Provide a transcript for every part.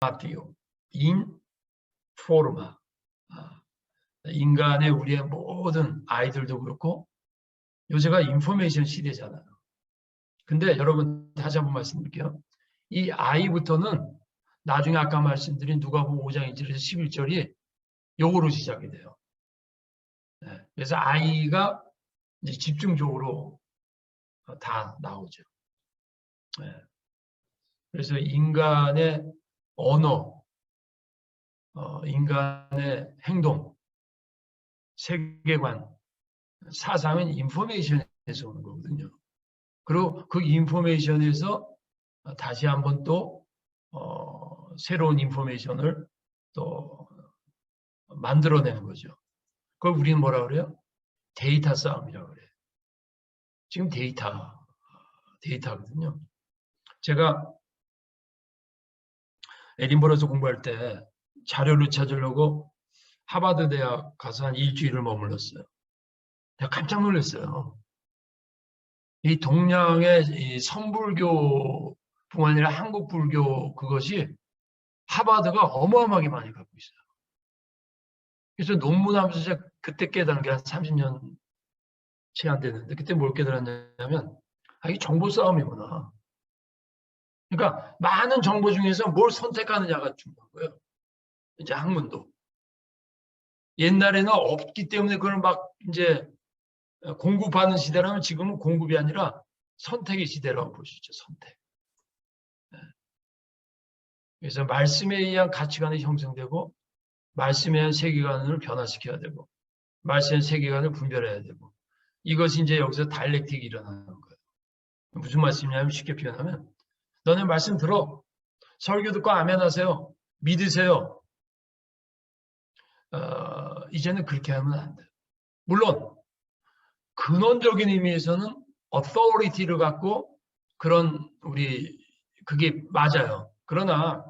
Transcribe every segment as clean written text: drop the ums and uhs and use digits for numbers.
formatio in forma. 인간의 우리의 모든 아이들도 그렇고 요새가 인포메이션 시대잖아요. 근데 여러분 다시 한번 말씀드릴게요. 이 아이부터는 나중에 아까 말씀드린 누가복음 5장 1절에서 11절이 요거로 시작이 돼요. 그래서 아이가 이제 집중적으로 다 나오죠. 그래서 인간의 언어, 인간의 행동, 세계관, 사상은 인포메이션에서 오는 거거든요. 그리고 그 인포메이션에서 다시 한번 또 새로운 인포메이션을 또 만들어내는 거죠. 그걸 우리는 뭐라 그래요? 데이터 싸움이라고 그래요. 지금 데이터거든요. 제가 에딘버러에서 공부할 때 자료를 찾으려고 하버드 대학 가서 한 일주일을 머물렀어요. 내가 깜짝 놀랐어요. 이 동양의 이 선불교 뿐 아니라 한국 불교 그것이 하버드가 어마어마하게 많이 갖고 있어요. 그래서 논문하면서 제가 그때 깨달은 게 한 30년 채 안 됐는데 그때 뭘 깨달았냐면 이게 정보 싸움이구나. 그러니까 많은 정보 중에서 뭘 선택하느냐가 중요한 거예요. 이제 학문도. 옛날에는 없기 때문에 그걸 막 이제 공급하는 시대라면 지금은 공급이 아니라 선택의 시대라고 볼 수 있죠. 선택. 그래서 말씀에 의한 가치관이 형성되고 말씀에 의한 세계관을 변화시켜야 되고 말씀의 세계관을 분별해야 되고 이것이 이제 여기서 다이렉틱이 일어나는 거예요. 무슨 말씀이냐면 쉽게 표현하면 너네 말씀 들어. 설교 듣고 아멘 하세요. 믿으세요. 이제는 그렇게 하면 안 돼요. 물론 근원적인 의미에서는 authority를 갖고 그런 그게 맞아요. 그러나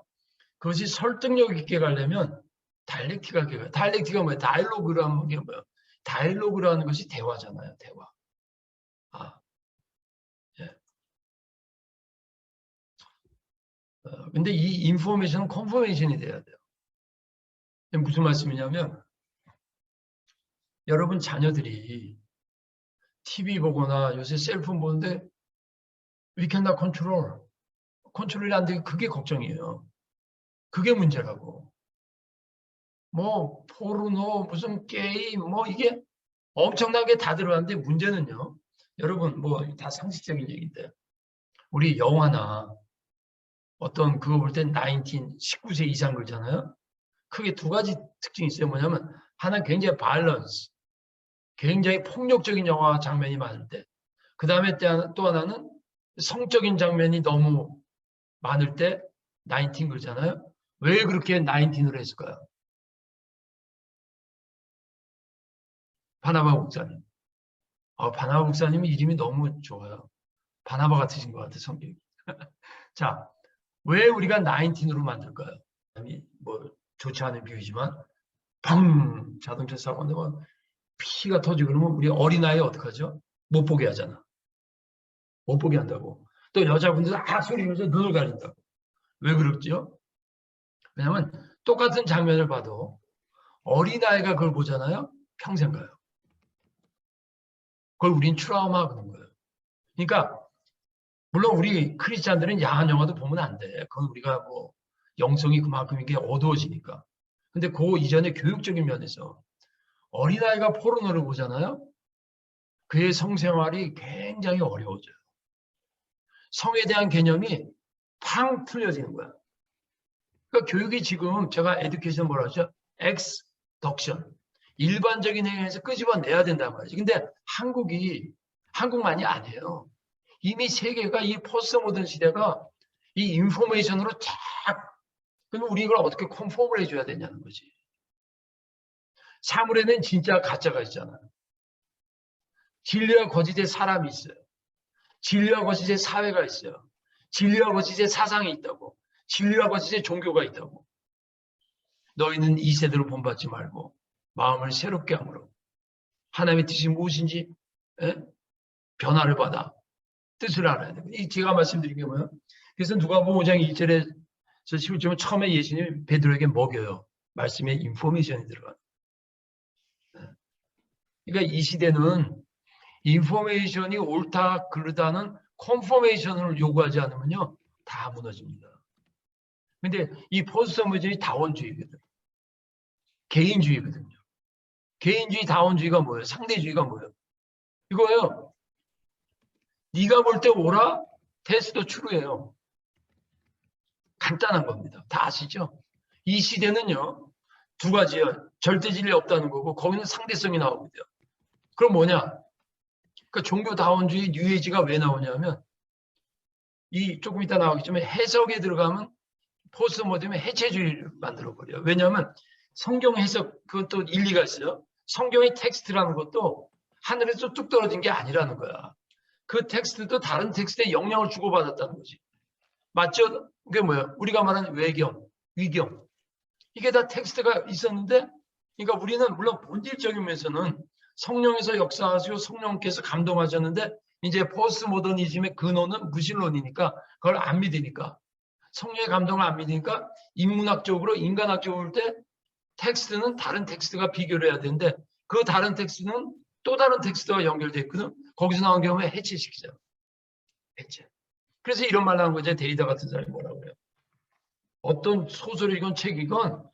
그것이 설득력 있게 가려면 다이렉틱하게 가요. 다이렉틱가 뭐예요? 다이로그라는 게 뭐예요? 다이로그라는 것이 대화잖아요. 대화. 예. 근데 이 인포메이션은 컨포메이션이 돼야 돼요. 무슨 말씀이냐면 여러분 자녀들이 TV 보거나 요새 셀폰 보는데 we cannot control. 컨트롤이 안 되게 그게 걱정이에요. 그게 문제라고. 뭐 포르노 무슨 게임 뭐 이게 엄청나게 다 들어가는데 문제는요. 여러분 뭐 다 상식적인 얘기인데 우리 영화나 어떤 그거 볼 땐 19세 이상 그러잖아요. 크게 두 가지 특징이 있어요. 뭐냐면 하나는 굉장히 밸런스, 굉장히 폭력적인 영화 장면이 많을 때 그 다음에 또 하나는 성적인 장면이 너무 많을 때 19 그러잖아요. 왜 그렇게 19으로 했을까요? 바나바 목사님. 바나바 목사님이 이름이 너무 좋아요. 바나바 같으신 것 같아요, 성격이. 자, 왜 우리가 19으로 만들까요? 뭐 좋지 않은 비유지만 펑 자동차 사고 나면 피가 터지고 그러면 우리 어린아이 어떡하죠? 못 보게 하잖아. 못 보게 한다고. 또 여자분들 소리면서 눈을 가린다고. 왜 그렇죠? 왜냐하면 똑같은 장면을 봐도 어린아이가 그걸 보잖아요. 평생 가요. 그걸 우린 트라우마 그런 거예요. 그러니까 물론 우리 크리스찬들은 야한 영화도 보면 안 돼. 그건 우리가 뭐 영성이 그만큼 이게 어두워지니까. 근데 그 이전에 교육적인 면에서 어린아이가 포르노를 보잖아요. 그의 성생활이 굉장히 어려워져요. 성에 대한 개념이 팡 틀려지는 거야. 그러니까 교육이 지금 제가 에듀케이션 뭐라 하죠? 엑스덕션. 일반적인 행위에서 끄집어내야 된단 말이지. 근데 한국만이 아니에요. 이미 세계가 이 포스트 모던 시대가 이 인포메이션으로 그럼 우리 이걸 어떻게 컨폼을 해줘야 되냐는 거지. 사물에는 진짜 가짜가 있잖아요. 진리와 거짓의 사람이 있어요. 진리와 거짓의 사회가 있어요. 진리와 거짓의 사상이 있다고. 진리와 거짓의 종교가 있다고. 너희는 이 세대로 본받지 말고 마음을 새롭게 함으로 하나님의 뜻이 무엇인지 변화를 받아 뜻을 알아야 돼요. 제가 말씀드린 게 뭐예요? 그래서 누가복음 5장 1절에 그래서 실제로 처음에 예수님이 베드로에게 먹여요. 말씀에 인포메이션이 들어가요. 그러니까 이 시대는 인포메이션이 옳다 그르다는 컨포메이션을 요구하지 않으면요 다 무너집니다. 근데 이 포스트모더니즘이 다원주의거든. 개인주의거든요. 개인주의 다원주의가 뭐예요? 상대주의가 뭐예요? 이거예요. 네가 볼 때 오라 테스트 추루예요. 간단한 겁니다. 다 아시죠? 이 시대는요 두 가지예요. 절대 진리 없다는 거고 거기는 상대성이 나오거든요. 그럼 뭐냐? 그러니까 종교다원주의 뉴에이지가 왜 나오냐면 이 조금 이따 나오겠지만 해석에 들어가면 포스트모더니즘의 해체주의를 만들어버려요. 왜냐하면 성경 해석 그것도 일리가 있어요. 성경의 텍스트라는 것도 하늘에서 뚝 떨어진 게 아니라는 거야. 그 텍스트도 다른 텍스트에 영향을 주고받았다는 거지. 맞죠? 그게 뭐야? 우리가 말하는 외경, 위경. 이게 다 텍스트가 있었는데 그러니까 우리는 물론 본질적인 면에서는 성령에서 역사하시고 성령께서 감동하셨는데 이제 포스트모더니즘의 근원은 무신론이니까 그걸 안 믿으니까 성령의 감동을 안 믿으니까 인문학적으로 인간학적으로 볼 때 텍스트는 다른 텍스트가 비교를 해야 되는데 그 다른 텍스트는 또 다른 텍스트와 연결되어 있거든. 거기서 나온 경우에 해체시키죠. 해체. 그래서 이런 말 나온 거죠. 데리다 같은 사람이 뭐라고 해요. 어떤 소설이건 책이건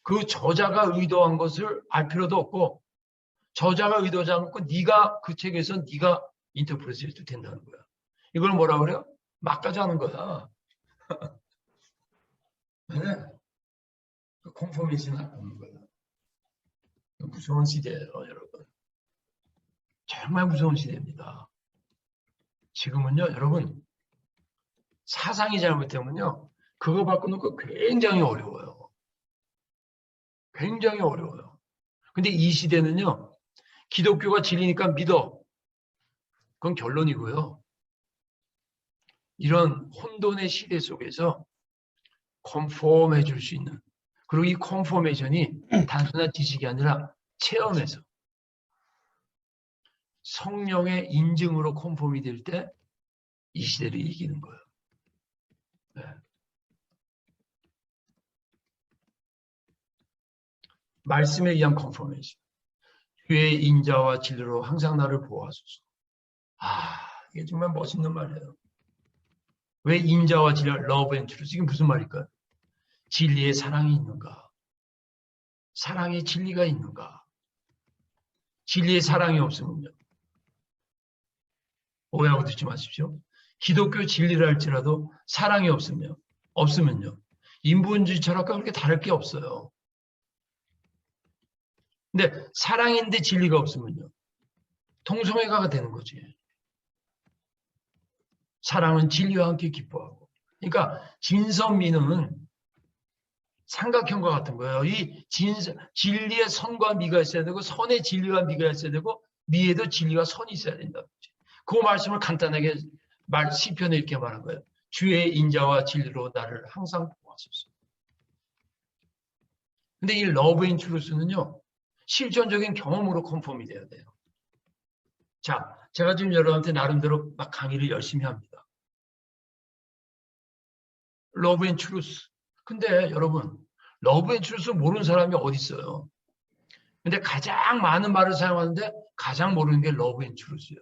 그 저자가 의도한 것을 알 필요도 없고 저자가 의도하지 않고 네가 그 책에서 네가 인터프레스 해도 된다는 거야. 이걸 뭐라 그래요? 막가지 하는 거야. 네. 컨포메이션 하는 거야. 무서운 시대예요, 여러분. 정말 무서운 시대입니다. 지금은요, 여러분 사상이 잘못되면요, 그거 바꾸는 거 굉장히 어려워요. 굉장히 어려워요. 근데 이 시대는요, 기독교가 진리니까 믿어. 그건 결론이고요. 이런 혼돈의 시대 속에서 컨폼해 줄 수 있는 그리고 이 컨포메이션이 단순한 지식이 아니라 체험에서 성령의 인증으로 컨폼이 될 때 이 시대를 이기는 거예요. 네. 말씀에 의한 컨포메이션. 주의 인자와 진리로 항상 나를 보호하소서. 이게 정말 멋있는 말이에요. 왜 인자와 진리, love and truth, 이게 무슨 말일까요? 진리에 사랑이 있는가? 사랑에 진리가 있는가? 진리에 사랑이 없으면요. 오해하고 듣지 마십시오. 기독교 진리를 할지라도 사랑이 없으면요. 인본주의 철학과 그렇게 다를 게 없어요. 근데 사랑인데 진리가 없으면요. 동성애가가 되는 거지. 사랑은 진리와 함께 기뻐하고. 그러니까 진선미는 삼각형과 같은 거예요. 이 진리의 선과 미가 있어야 되고 선의 진리와 미가 있어야 되고 미에도 진리와 선이 있어야 된다. 그 말씀을 간단하게 시편에 이렇게 말한 거예요. 주의 인자와 진리로 나를 항상 보호하소서. 근데 이 러브 인 트루스는요. 실존적인 경험으로 컨펌이 돼야 돼요. 자, 제가 지금 여러분한테 나름대로 막 강의를 열심히 합니다. 러브 인 트루스. 근데 여러분, 러브 인 트루스 모르는 사람이 어디 있어요? 근데 가장 많은 말을 사용하는데 가장 모르는 게 러브 인 트루스예요.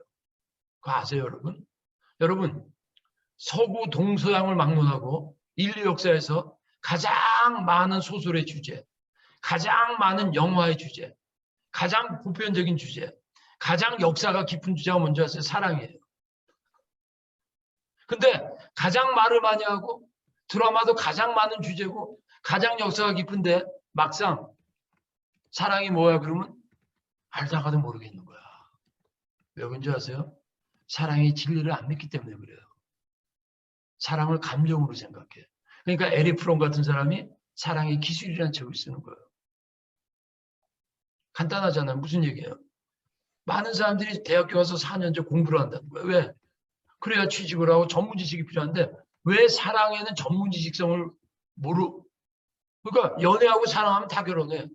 그거 아세요, 여러분? 여러분, 서구 동서양을 막론하고 인류 역사에서 가장 많은 소설의 주제, 가장 많은 영화의 주제, 가장 보편적인 주제, 가장 역사가 깊은 주제가 뭔지 아세요? 사랑이에요. 근데 가장 말을 많이 하고 드라마도 가장 많은 주제고 가장 역사가 깊은데 막상 사랑이 뭐야 그러면 알다가도 모르겠는 거야. 왜 그런지 아세요? 사랑이 진리를 안 믿기 때문에 그래요. 사랑을 감정으로 생각해. 그러니까 에리 프롬 같은 사람이 사랑이 기술이라는 책을 쓰는 거예요. 간단하잖아요. 무슨 얘기예요? 많은 사람들이 대학교 가서 4년째 공부를 한다는 거예요. 왜? 그래야 취직을 하고 전문 지식이 필요한데 왜 사랑에는 전문 지식성을 그러니까 연애하고 사랑하면 다 결혼해.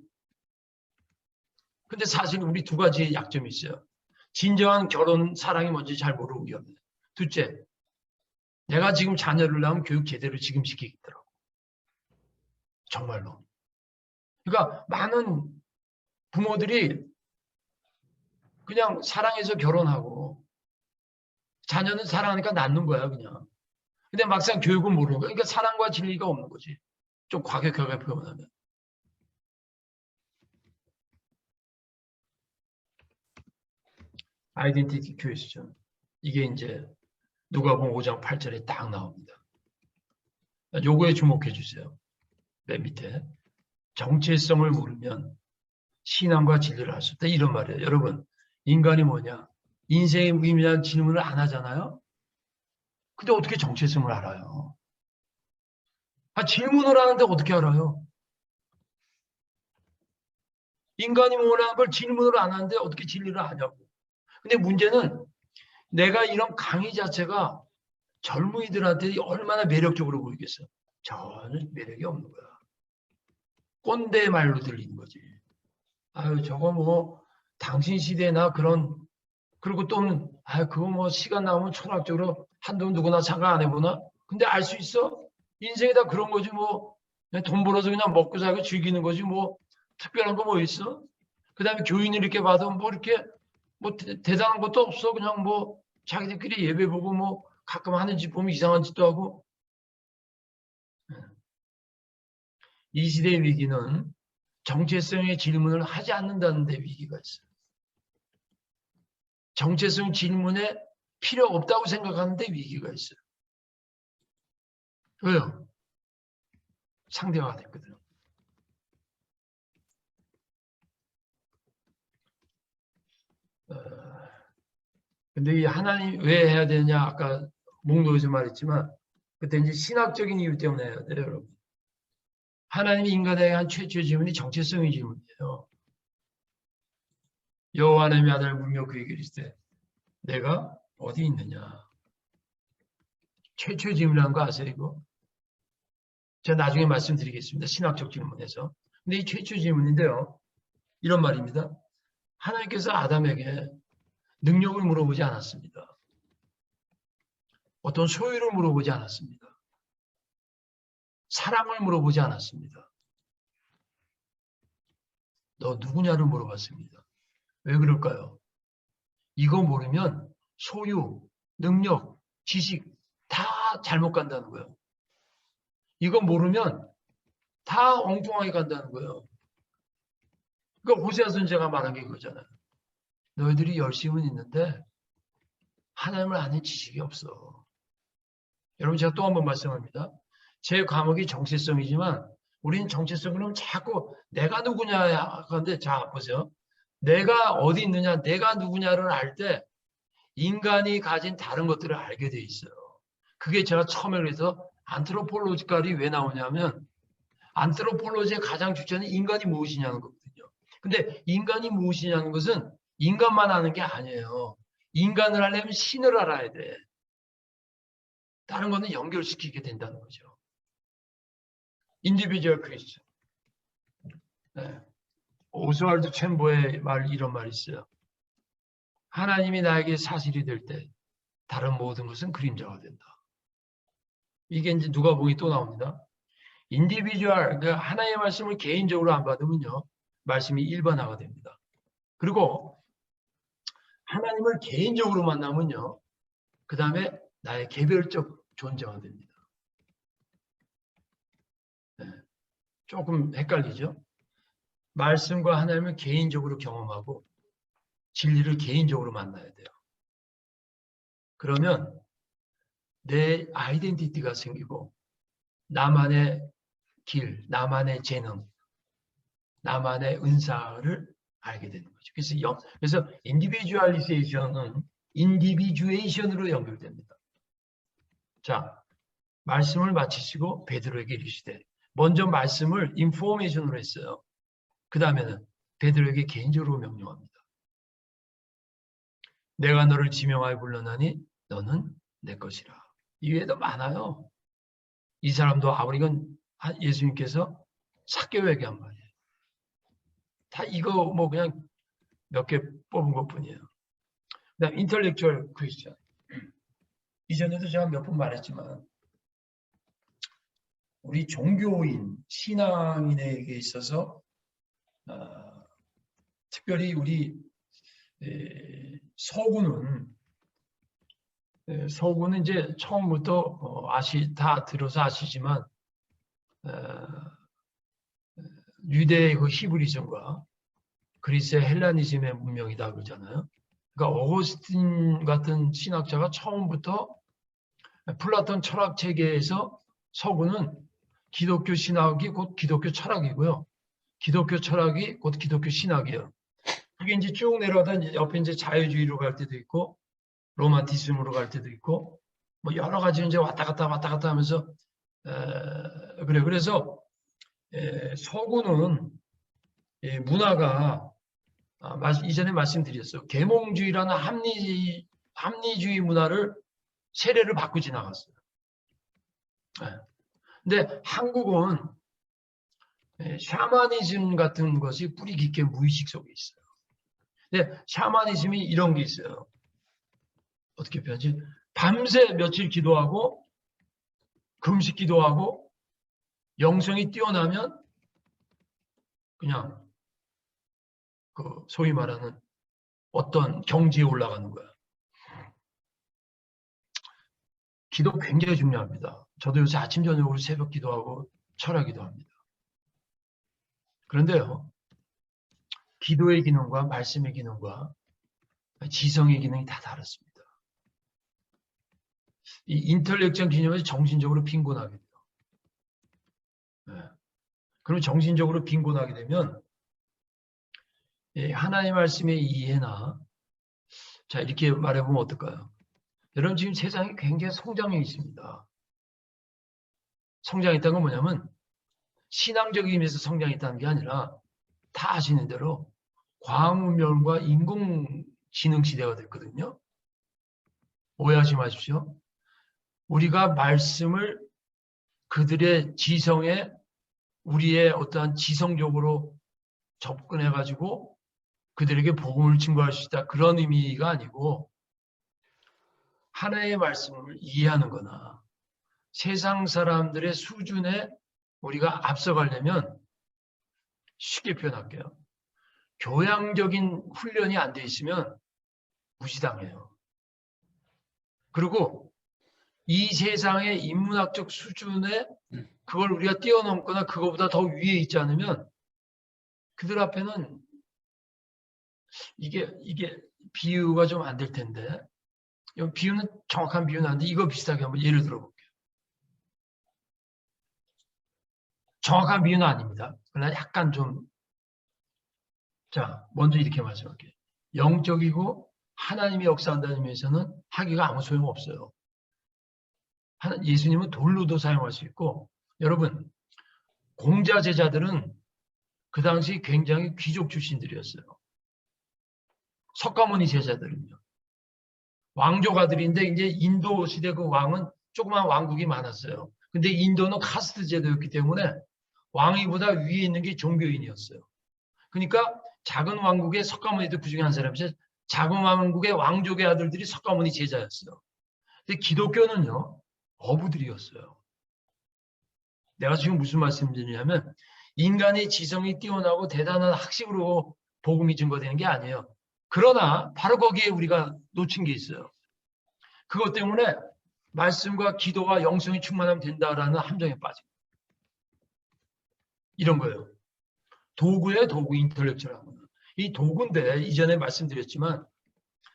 근데 사실 우리 두 가지 약점이 있어요. 진정한 결혼 사랑이 뭔지 잘 모르고 위험해. 둘째, 내가 지금 자녀를 낳으면 교육 제대로 지금 시키겠더라고. 정말로. 그러니까 많은 부모들이 그냥 사랑해서 결혼하고 자녀는 사랑하니까 낳는 거야 그냥. 근데 막상 교육은 모르는 거야. 그러니까 사랑과 진리가 없는 거지. 좀 과격하게 표현하면. 아이덴티티 퀘스천. 이게 이제 누가복음 5장 8절에 딱 나옵니다. 요거에 주목해 주세요. 맨 밑에. 정체성을 물으면 신앙과 진리를 알 수 없다. 이런 말이에요. 여러분, 인간이 뭐냐? 인생의 무의미한 질문을 안 하잖아요? 근데 어떻게 정체성을 알아요? 질문을 하는데 어떻게 알아요? 인간이 원하는 걸 질문을 안 하는데 어떻게 진리를 아냐고. 근데 문제는 내가 이런 강의 자체가 젊은이들한테 얼마나 매력적으로 보이겠어. 전혀 매력이 없는 거야. 꼰대 말로 들리는 거지. 아유, 저거 뭐, 당신 시대나 그런, 그리고 또는, 아유, 그거 뭐, 시간 나오면 철학적으로 한두 누구나 생각 안 해보나? 근데 알 수 있어? 인생이 다 그런 거지, 뭐. 그냥 돈 벌어서 그냥 먹고 살고 즐기는 거지, 뭐. 특별한 거 뭐 있어? 그 다음에 교인을 이렇게 봐도 뭐, 이렇게, 뭐, 대단한 것도 없어. 그냥 뭐, 자기들끼리 예배 보고 뭐, 가끔 하는 짓 보면 이상한 짓도 하고. 이 시대의 위기는 정체성의 질문을 하지 않는다는 데 위기가 있어요. 정체성 질문에 필요 없다고 생각하는데 위기가 있어요. 왜요? 상대화가 됐거든. 근데 이 하나님 왜 해야 되냐 아까 목록에서 말했지만 그때 이제 신학적인 이유 때문에 해야 돼요, 여러분. 하나님이 인간에게 한 최초의 질문이 정체성의 질문이에요. 여호와 하나님의 아들 물며 그에게 이르시되 내가 어디 있느냐. 최초의 질문이라는 거 아세요, 이거? 제가 나중에 말씀드리겠습니다. 신학적 질문에서. 근데 이 최초의 질문인데요. 이런 말입니다. 하나님께서 아담에게 능력을 물어보지 않았습니다. 어떤 소유를 물어보지 않았습니다. 사랑을 물어보지 않았습니다. 너 누구냐를 물어봤습니다. 왜 그럴까요? 이거 모르면 소유, 능력, 지식 다 잘못 간다는 거예요. 이거 모르면 다 엉뚱하게 간다는 거예요. 그러니까 호세아 선지자가 말한 게 그거잖아요. 너희들이 열심은 있는데 하나님을 아는 지식이 없어. 여러분 제가 또 한 번 말씀합니다. 제 과목이 정체성이지만 우리는 정체성을 하면 자꾸 내가 누구냐 하는데 자 보세요. 내가 어디 있느냐, 내가 누구냐를 알 때 인간이 가진 다른 것들을 알게 돼 있어요. 그게 제가 처음에 그래서 안트로폴로지컬이 왜 나오냐면 안트로폴로지의 가장 주체는 인간이 무엇이냐는 거거든요. 근데 인간이 무엇이냐는 것은 인간만 아는 게 아니에요. 인간을 하려면 신을 알아야 돼. 다른 거는 연결시키게 된다는 거죠. 인디비주얼 크리스천. 네. 오스왈드 챔버의 이런 말이 있어요. 하나님이 나에게 사실이 될 때 다른 모든 것은 그림자가 된다. 이게 이제 누가복음이 또 나옵니다. 인디비주얼, 그러니까 하나의 말씀을 개인적으로 안 받으면요. 말씀이 일반화가 됩니다. 그리고 하나님을 개인적으로 만나면요. 그 다음에 나의 개별적 존재가 됩니다. 네. 조금 헷갈리죠? 말씀과 하나님을 개인적으로 경험하고 진리를 개인적으로 만나야 돼요. 그러면 내 아이덴티티가 생기고 나만의 길, 나만의 재능, 나만의 은사를 알게 되는 거죠. 그래서 인디비주얼리제이션은 인디비주에이션으로 연결됩니다. 자, 말씀을 마치시고 베드로에게 이르시되 먼저 말씀을 인포메이션으로 했어요. 그 다음에는 베드로에게 개인적으로 명령합니다. 내가 너를 지명하여 불렀나니 너는 내 것이라. 이외에도 많아요. 이 사람도 아브리건 예수님께서 삭개오에게 한 말이에요. 다 이거 뭐 그냥 몇 개 뽑은 것뿐이에요. 그다음 인텔렉츄얼 크리스천. 이전에도 제가 몇 번 말했지만 우리 종교인, 신앙인에게 있어서 특별히 우리 서구는 이제 처음부터 다 들어서 아시지만 유대의 그 히브리즘과 그리스의 헬라니즘의 문명이다 그러잖아요. 그러니까 어거스틴 같은 신학자가 처음부터 플라톤 철학 체계에서 서구는 기독교 신학이 곧 기독교 철학이고요. 기독교 철학이 곧 기독교 신학이에요. 그게 이제 쭉 내려가다 옆에 이제 자유주의로 갈 때도 있고, 로만티즘으로 갈 때도 있고, 뭐 여러 가지 이제 왔다 갔다 하면서, 그래서, 서구는 문화가, 이전에 말씀드렸어요. 계몽주의라는 합리주의 문화를 세례를 받고 지나갔어요. 근데 한국은 샤머니즘 같은 것이 뿌리 깊게 무의식 속에 있어요. 근데 샤머니즘이 이런 게 있어요. 어떻게 표현하지? 밤새 며칠 기도하고 금식 기도하고 영성이 뛰어나면 그냥 그 소위 말하는 어떤 경지에 올라가는 거야. 기도 굉장히 중요합니다. 저도 요새 아침 저녁으로 새벽 기도하고 철야 기도합니다. 그런데요, 기도의 기능과 말씀의 기능과 지성의 기능이 다 다릅니다. 이 인텔렉션 기능에서 정신적으로 빈곤하게 돼요. 그럼 정신적으로 빈곤하게 되면 하나님 말씀의 이해나 자 이렇게 말해보면 어떨까요? 여러분 지금 세상이 굉장히 성장해 있습니다. 성장했다는 건 뭐냐면 신앙적인 의미에서 성장했다는 게 아니라 다 아시는 대로 과학문명과 인공지능 시대가 됐거든요. 오해하지 마십시오. 우리가 말씀을 그들의 지성에 우리의 어떠한 지성적으로 접근해가지고 그들에게 복음을 증거할 수 있다. 그런 의미가 아니고 하나의 말씀을 이해하는 거나 세상 사람들의 수준에 우리가 앞서가려면 쉽게 표현할게요. 교양적인 훈련이 안 돼 있으면 무시당해요. 그리고 이 세상의 인문학적 수준에 그걸 우리가 뛰어넘거나 그거보다 더 위에 있지 않으면 그들 앞에는 이게 비유가 좀 안 될 텐데 비유는 정확한 비유는 아닌데 이거 비슷하게 한번 예를 들어볼게요. 정확한 비유는 아닙니다. 그러나 약간 좀 자, 먼저 이렇게 말씀할게요. 영적이고 하나님이 역사한다는 의미에서는 하기가 아무 소용없어요. 예수님은 돌로도 사용할 수 있고 여러분 공자 제자들은 그 당시 굉장히 귀족 출신들이었어요. 석가모니 제자들은요. 왕족 아들인데 이제 인도 시대 그 왕은 조그만 왕국이 많았어요. 근데 인도는 카스트 제도였기 때문에 왕위보다 위에 있는 게 종교인이었어요. 그러니까 작은 왕국의 석가모니도 그 중에 한 사람이죠. 작은 왕국의 왕족의 아들들이 석가모니 제자였어요. 근데 기독교는요. 어부들이었어요. 내가 지금 무슨 말씀드리냐면 인간의 지성이 뛰어나고 대단한 학식으로 복음이 증거되는 게 아니에요. 그러나 바로 거기에 우리가 놓친 게 있어요. 그것 때문에 말씀과 기도와 영성이 충만하면 된다라는 함정에 빠집니다. 이런 거예요. 도구예요, 도구, 인텔렉츄얼한 거는. 이 도구인데 이전에 말씀드렸지만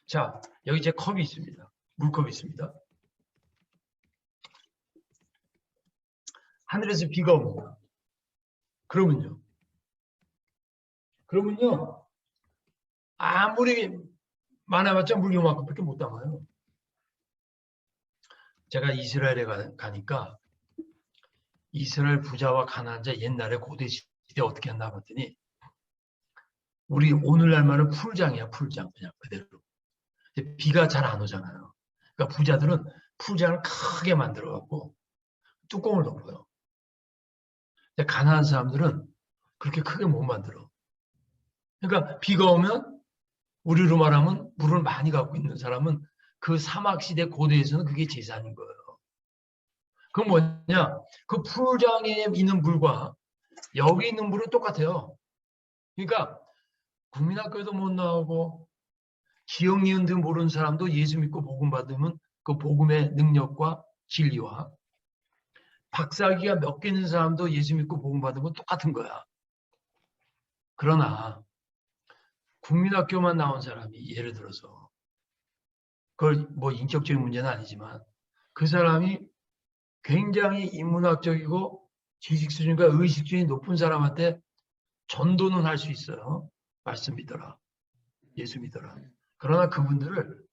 자, 여기 제 컵이 있습니다. 물컵이 있습니다. 하늘에서 비가 옵니다. 그러면요. 아무리 많아봤자 물 요만큼밖에 못 담아요. 제가 이스라엘에 가니까 이스라엘 부자와 가난자 옛날에 고대 시대 어떻게 했나 봤더니 우리 오늘날만은 풀장이야, 풀장 그냥 그대로. 근데 비가 잘 안 오잖아요. 그러니까 부자들은 풀장을 크게 만들어갖고 뚜껑을 덮어요. 근데 가난한 사람들은 그렇게 크게 못 만들어. 그러니까 비가 오면 우리로 말하면 물을 많이 갖고 있는 사람은 그 사막 시대 고대에서는 그게 재산인 거예요. 그 뭐냐? 그 풀장에 있는 물과 여기 있는 물은 똑같아요. 그러니까 국민학교도 못 나오고 기억 니은도 모르는 사람도 예수 믿고 복음 받으면 그 복음의 능력과 진리와 박사학위가 몇 개 있는 사람도 예수 믿고 복음 받은 건 똑같은 거야. 그러나 국민학교만 나온 사람이 예를 들어서 그걸 뭐 인격적인 문제는 아니지만 그 사람이 굉장히 인문학적이고 지식 수준과 의식 수준이 높은 사람한테 전도는 할 수 있어요. 말씀 믿어라. 예수 믿어라. 그러나 그분들을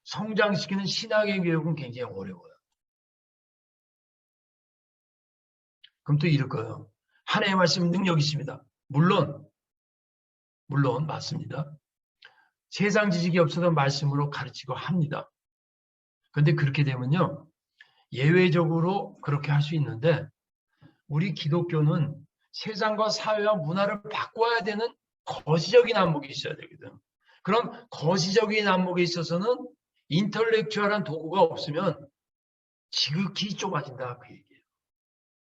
성장시키는 신학의 교육은 굉장히 어려워요. 그럼 또 이럴 거예요. 하나님의 말씀은 능력이 있습니다. 물론 맞습니다. 세상 지식이 없어도 말씀으로 가르치고 합니다. 그런데 그렇게 되면요. 예외적으로 그렇게 할 수 있는데 우리 기독교는 세상과 사회와 문화를 바꿔야 되는 거시적인 안목이 있어야 되거든. 그럼 거시적인 안목에 있어서는 인텔렉츄얼한 도구가 없으면 지극히 좁아진다 그 얘기예요.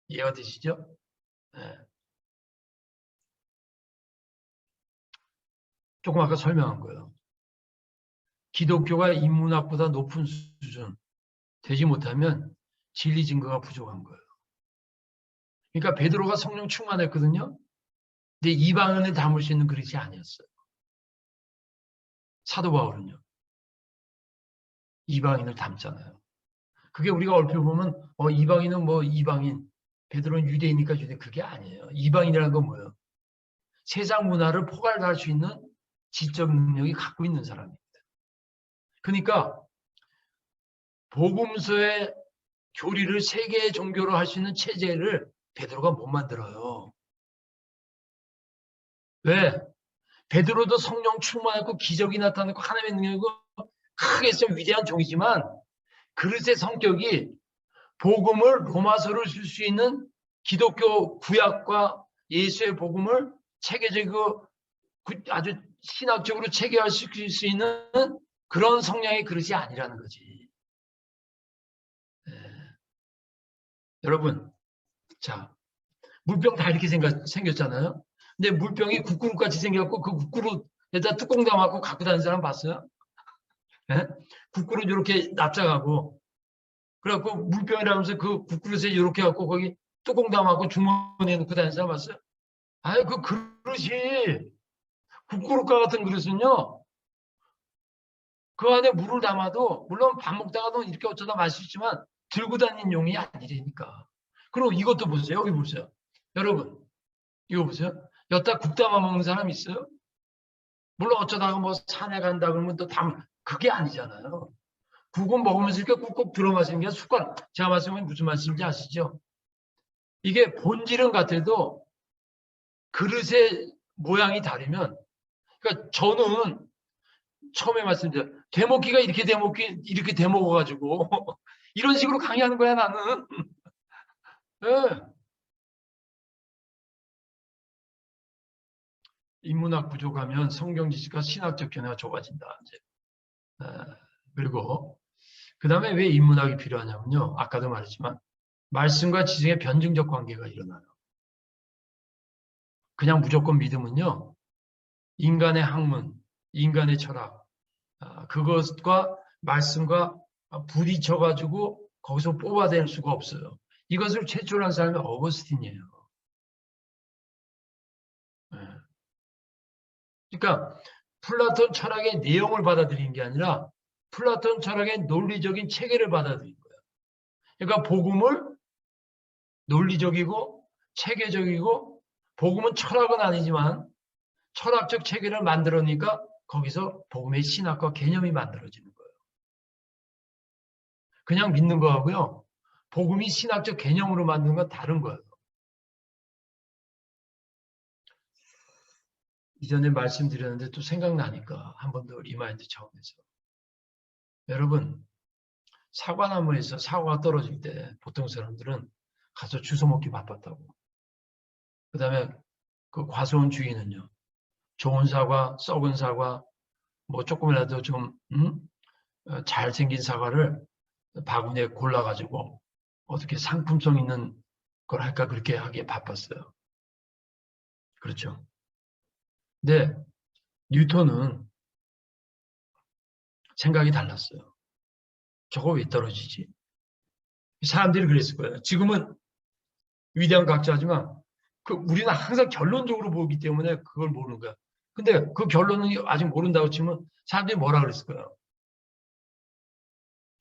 이해가 되시죠? 네. 조금 아까 설명한 거예요. 기독교가 인문학보다 높은 수준 되지 못하면 진리 증거가 부족한 거예요. 그러니까 베드로가 성령 충만했거든요. 근데 이방인을 담을 수 있는 그릇이 아니었어요. 사도 바울은요. 이방인을 담잖아요. 그게 우리가 얼핏 보면 이방인은 뭐 이방인, 베드로는 유대이니까 유대, 그게 아니에요. 이방인이라는 건 뭐예요? 세상 문화를 포괄할 수 있는 지적 능력이 갖고 있는 사람입니다. 그러니까 복음서의 교리를 세계의 종교로 할 수 있는 체제를 베드로가 못 만들어요. 왜? 베드로도 성령 충만하고 기적이 나타나고 하나님의 능력이고 크게 좀 위대한 종이지만 그릇의 성격이 복음을 로마서를 쓸 수 있는 기독교 구약과 예수의 복음을 체계적이고 아주 신학적으로 체계할 수 있는 그런 성향의 그릇이 아니라는 거지. 네. 여러분, 자, 물병 다 이렇게 생겼잖아요. 근데 물병이 국그릇같이 생겼고 그 국그릇에다 뚜껑 담아갖고 갖고 다니는 사람 봤어요? 네? 국그릇 이렇게 납작하고 그래갖고 물병이라면서 그 국그릇에 이렇게 갖고 거기 뚜껑 담아갖고 주머니에 넣고 다니는 사람 봤어요? 아유, 그 그릇이 국그릇과 같은 그릇은요. 그 안에 물을 담아도 물론 밥 먹다가도 이렇게 어쩌다 마실 수 있지만 들고 다니는 용이 아니라니까. 그리고 이것도 보세요. 여기 보세요. 여러분 이거 보세요. 여기다 국 담아 먹는 사람 있어요? 물론 어쩌다가 뭐 산에 간다 그러면 또 그게 아니잖아요. 국은 먹으면서 이렇게 꾹꾹 들어 마시는 게 습관. 제가 말씀은 무슨 말씀인지 아시죠? 이게 본질은 같아도 그릇의 모양이 다르면 그러니까 저는 처음에 말씀드렸죠. 대먹기가 이렇게 대먹어가지고 이런 식으로 강의하는 거야 나는. 네. 인문학 부족하면 성경 지식과 신학적 견해가 좁아진다. 이제. 그리고 그 다음에 왜 인문학이 필요하냐면요. 아까도 말했지만 말씀과 지성의 변증적 관계가 일어나요. 그냥 무조건 믿으면요. 인간의 학문, 인간의 철학, 그것과 말씀과 부딪혀가지고 거기서 뽑아낼 수가 없어요. 이것을 최초로 한 사람이 어거스틴이에요. 네. 그러니까 플라톤 철학의 내용을 받아들인 게 아니라 플라톤 철학의 논리적인 체계를 받아들인 거예요. 그러니까 복음을 논리적이고 체계적이고 복음은 철학은 아니지만 철학적 체계를 만들어니까 거기서 복음의 신학과 개념이 만들어지는 거예요. 그냥 믿는 거하고요. 복음이 신학적 개념으로 만드는 건 다른 거예요. 이전에 말씀드렸는데 또 생각나니까 한 번 더 리마인드 차원에서. 여러분, 사과나무에서 사과가 떨어질 때 보통 사람들은 가서 주워 먹기 바빴다고. 그 다음에 그 과수원 주인은요. 좋은 사과, 썩은 사과, 뭐 조금이라도 좀 잘생긴 사과를 바구니에 골라가지고 어떻게 상품성 있는 걸 할까 그렇게 하기에 바빴어요. 그렇죠. 근데 뉴턴은 생각이 달랐어요. 저거 왜 떨어지지? 사람들이 그랬을 거예요. 지금은 위대한 과학자지만 우리는 항상 결론적으로 보기 때문에 그걸 모르는 거야. 근데 그 결론은 아직 모른다고 치면 사람들이 뭐라 그랬을 거야.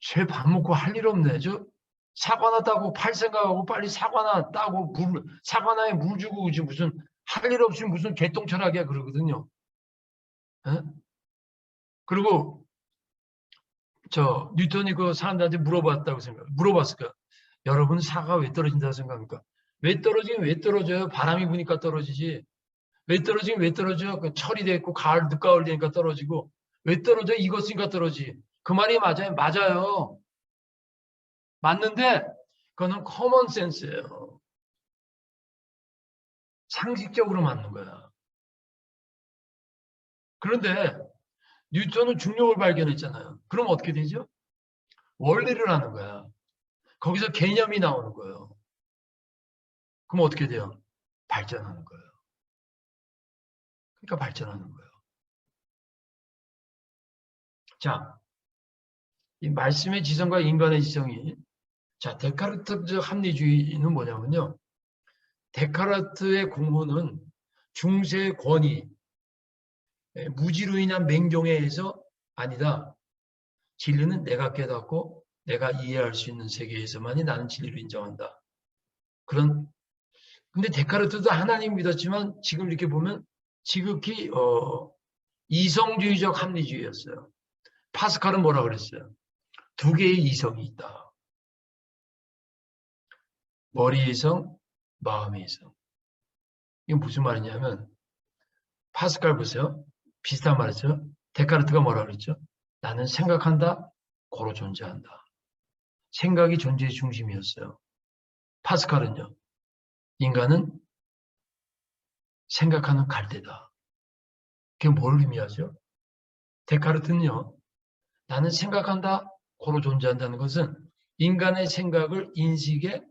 쟤 밥 먹고 할 일 없네. 저 사과나 따고 팔 생각하고 빨리 사과나 따고 사과나에 물 주고 오지 무슨 할 일 없이 무슨 개똥철학이야 그러거든요. 에? 그리고 저 뉴턴이 그 사람들한테 물어봤을 거야. 여러분 사과 왜 떨어진다고 생각합니까? 왜 떨어지긴 왜 떨어져요? 바람이 부니까 떨어지지. 왜 떨어지긴 왜 떨어져? 그 철이 됐고 가을 늦가을 되니까 떨어지고 왜 떨어져? 익었으니까 떨어지. 그 말이 맞아요. 맞아요. 맞는데 그거는 커먼 센스예요. 상식적으로 맞는 거야. 그런데 뉴턴은 중력을 발견했잖아요. 그럼 어떻게 되죠? 원리를 하는 거야. 거기서 개념이 나오는 거예요. 그럼 어떻게 돼요? 발전하는 거예요. 그러니까 발전하는 거예요. 자, 이 말씀의 지성과 인간의 지성이 자, 데카르트적 합리주의는 뭐냐면요. 데카르트의 공부는 중세의 권위, 무지로 인한 맹종에 의해서 아니다. 진리는 내가 깨닫고 내가 이해할 수 있는 세계에서만이 나는 진리를 인정한다. 그런 근데 데카르트도 하나님 믿었지만 지금 이렇게 보면 지극히 이성주의적 합리주의였어요. 파스칼은 뭐라 그랬어요? 두 개의 이성이 있다. 머리의 이성, 마음의 이성. 이게 무슨 말이냐면 파스칼 보세요. 비슷한 말이죠. 데카르트가 뭐라 그랬죠? 나는 생각한다, 고로 존재한다. 생각이 존재의 중심이었어요. 파스칼은요. 인간은 생각하는 갈대다. 그게 뭘 의미하죠? 데카르트는요. 나는 생각한다, 고로 존재한다는 것은 인간의 생각을 인식의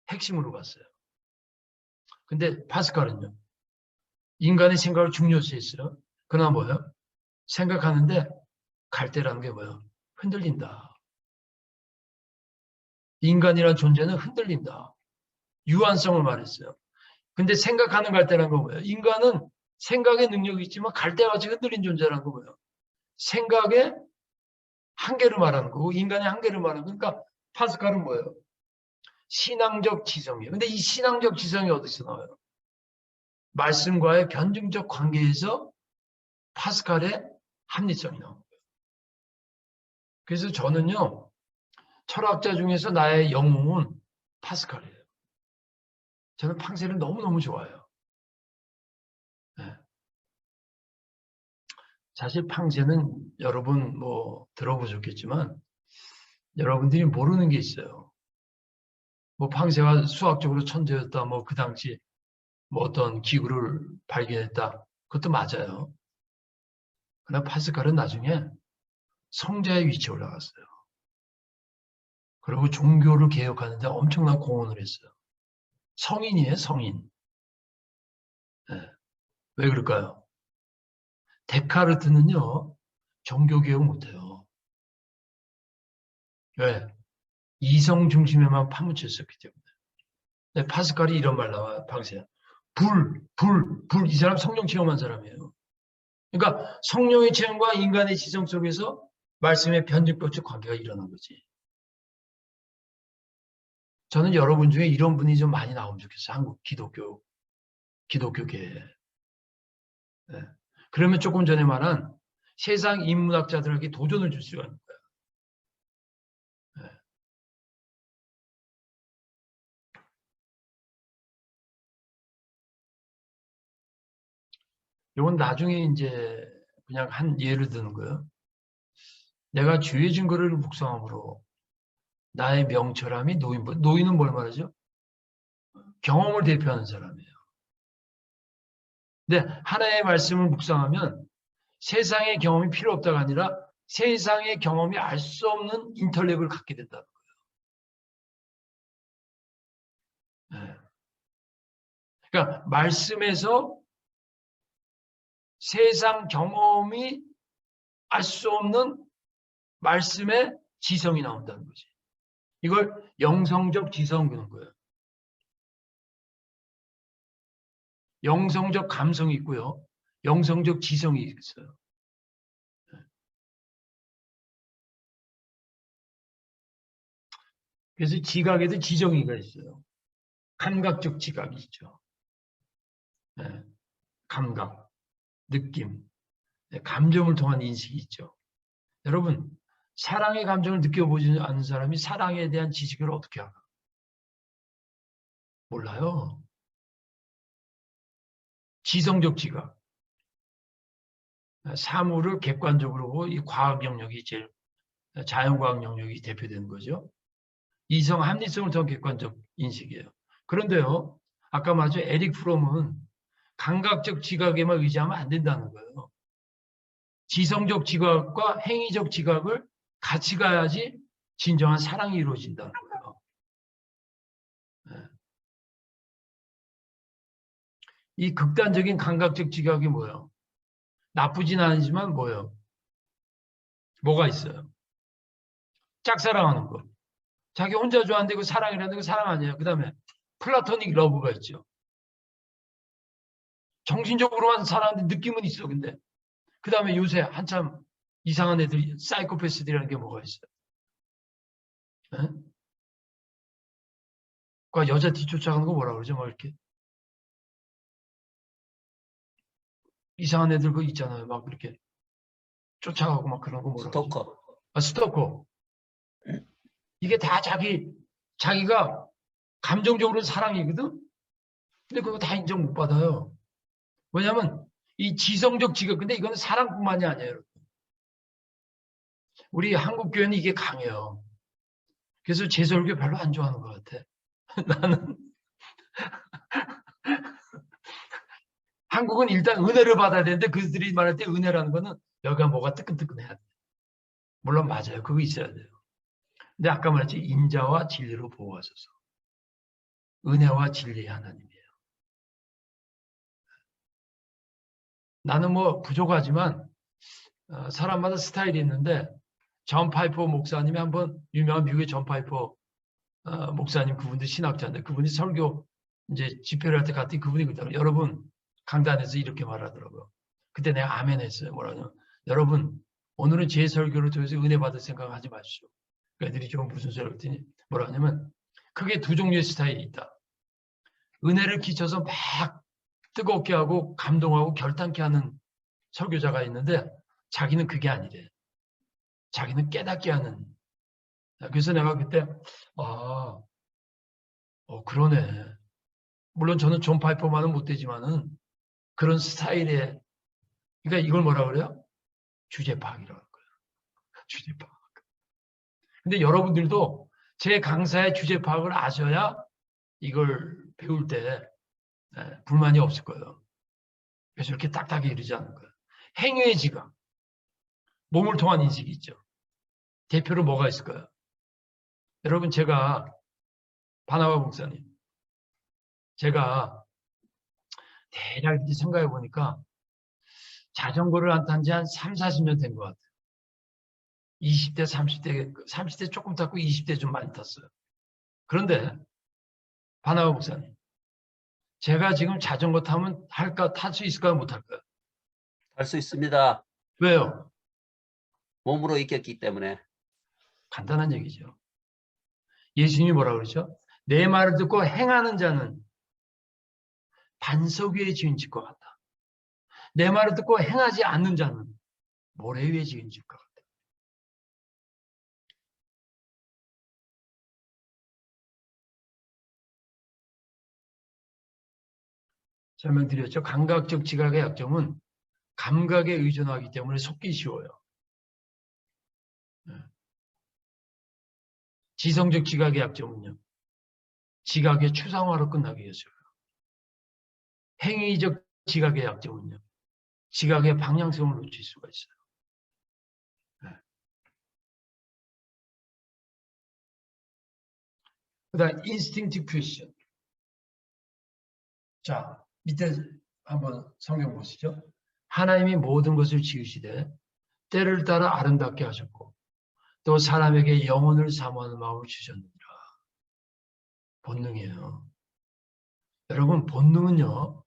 핵심으로 봤어요. 근데 파스칼은요. 인간의 생각을 중요시했어요. 그러나 뭐예요? 생각하는데 갈대라는 게 뭐예요? 흔들린다. 인간이란 존재는 흔들린다. 유한성을 말했어요. 근데 생각하는 갈대라는 건 뭐예요? 인간은 생각의 능력이 있지만 갈대같이 흔들린 존재라는 거 뭐예요? 생각의 한계를 말하는 거고 인간의 한계를 말하는 거. 그러니까 파스칼은 뭐예요? 신앙적 지성이에요. 근데 이 신앙적 지성이 어디서 나와요? 말씀과의 변증적 관계에서 파스칼의 합리성이 나옵니다. 그래서 저는요. 철학자 중에서 나의 영웅은 파스칼이에요. 저는 팡세를 너무너무 좋아해요. 네. 사실 팡세는 여러분 뭐 들어보셨겠지만 여러분들이 모르는 게 있어요. 뭐 팡세가 수학적으로 천재였다. 뭐 그 당시 뭐 어떤 기구를 발견했다. 그것도 맞아요. 그러나 파스칼은 나중에 성자의 위치에 올라갔어요. 그리고 종교를 개혁하는 데 엄청난 공헌을 했어요. 성인이에요, 성인. 네. 왜 그럴까요? 데카르트는요, 종교개혁 못해요. 왜? 이성 중심에만 파묻혔었기 때문에. 근데 파스칼이 이런 말 나와요, 방세야. 불. 이 사람 성령 체험한 사람이에요. 그러니까 성령의 체험과 인간의 지성 속에서 말씀의 변증법적 관계가 일어난 거지. 저는 여러분 중에 이런 분이 좀 많이 나오면 좋겠어요. 한국 기독교계에. 네. 그러면 조금 전에 말한 세상 인문학자들에게 도전을 줄 수가 있는 거예요. 네. 이건 나중에 이제 그냥 한 예를 드는 거예요. 내가 주의 증거를 묵상함으로 나의 명철함이 노인은 뭘 말하죠? 경험을 대표하는 사람이에요. 근데 하나의 말씀을 묵상하면 세상의 경험이 필요 없다가 아니라 세상의 경험이 알 수 없는 인텔렉을 갖게 된다는 거예요. 그러니까 말씀에서 세상 경험이 알 수 없는 말씀의 지성이 나온다는 거지. 이걸 영성적 지성 그런 거예요. 영성적 감성이 있고요. 영성적 지성이 있어요. 그래서 지각에도 지정의가 있어요. 감각적 지각이 있죠. 네. 감각, 느낌, 네. 감정을 통한 인식이 있죠. 여러분, 사랑의 감정을 느껴보지 않는 사람이 사랑에 대한 지식을 어떻게 할까? 몰라요. 지성적 지각. 사물을 객관적으로 보고 이 과학 영역이 제일 자연과학 영역이 대표되는 거죠. 이성 합리성을 통한 객관적 인식이에요. 그런데요, 아까 말했죠. 에릭 프롬은 감각적 지각에만 의지하면 안 된다는 거예요. 지성적 지각과 행위적 지각을 같이 가야지 진정한 사랑이 이루어진다는 거예요. 이 극단적인 감각적 지각이 뭐예요? 나쁘진 않지만 뭐예요? 뭐가 있어요? 짝사랑하는 거. 자기 혼자 좋아하는데 그 사랑이라는 거 사랑 아니에요. 그 다음에 플라토닉 러브가 있죠. 정신적으로만 사랑하는데 느낌은 있어. 근데 그 다음에 요새 한참 이상한 애들이 사이코패스들이라는 게 뭐가 있어요. 네? 그 여자 뒤쫓아가는 거 뭐라 그러죠? 뭐 이렇게 이상한 애들 그 있잖아요. 막 이렇게 쫓아가고 막 그런 거 뭐라 그러죠? 스토커. 스토커. 이게 다 자기가 감정적으로 사랑이거든. 근데 그거 다 인정 못 받아요. 왜냐하면 이 지성적 지각. 근데 이거는 사랑뿐만이 아니에요. 여러분. 우리 한국 교회는 이게 강해요. 그래서 제 설교 별로 안 좋아하는 것 같아. 나는 한국은 일단 은혜를 받아야 되는데 그들이 말할 때 은혜라는 거는 여기가 뭐가 뜨끈뜨끈해야 돼. 물론 맞아요. 그거 있어야 돼요. 근데 아까 말했지 인자와 진리로 보호하소서. 은혜와 진리의 하나님이에요. 나는 뭐 부족하지만 사람마다 스타일이 있는데 존 파이퍼 목사님이 한번 유명한 미국의 존 파이퍼 목사님 그분도 신학자인데 그분이 설교 이제 집회를 할 때 갔더니 그분이 그러더라고요. 여러분 강단에서 이렇게 말하더라고요. 그때 내가 아멘 했어요. 뭐라냐. 여러분 오늘은 제 설교를 통해서 은혜 받을 생각하지 마십시오. 그 애들이 좀 무슨 소리 했더니 뭐라 하냐면 크게 두 종류의 스타일이 있다. 은혜를 끼쳐서 막 뜨겁게 하고 감동하고 결단케 하는 설교자가 있는데 자기는 그게 아니래. 자기는 깨닫게 하는. 그래서 내가 그때 그러네. 물론 저는 존 파이퍼만은 못 되지만은 그런 스타일의 그러니까 이걸 뭐라 그래요? 주제 파악이라고 할 거예요. 주제 파악. 근데 여러분들도 제 강사의 주제 파악을 아셔야 이걸 배울 때 불만이 없을 거예요. 그래서 이렇게 딱딱하게 이러지 않는 거예요. 행위의 지각, 몸을 통한 인식이 있죠. 대표로 뭐가 있을까요? 여러분 제가 바나바 목사님, 제가 대략 이렇게 생각해 보니까 자전거를 안 탄 지 한 3, 40년 된 것 같아요. 20대, 30대 조금 탔고 20대 좀 많이 탔어요. 그런데 바나바 목사님, 제가 지금 자전거 타면 탈 수 있을까요? 못 할까요? 할 수 있습니다. 왜요? 몸으로 이겼기 때문에. 간단한 얘기죠. 예수님이 뭐라 그러죠? 내 말을 듣고 행하는 자는 반석 위에 지은 집과 같다. 내 말을 듣고 행하지 않는 자는 모래 위에 지은 집과 같다. 설명드렸죠. 감각적 지각의 약점은 감각에 의존하기 때문에 속기 쉬워요. 지성적 지각의 약점은요. 지각의 추상화로 끝나게 해줘요. 행위적 지각의 약점은요. 지각의 방향성을 놓칠 수가 있어요. 그다음 instinctive question. 자, 밑에 한번 성경 보시죠. 하나님이 모든 것을 지으시되 때를 따라 아름답게 하셨고 또 사람에게 영혼을 사모하는 마음을 주셨느니라. 본능이에요. 여러분, 본능은요,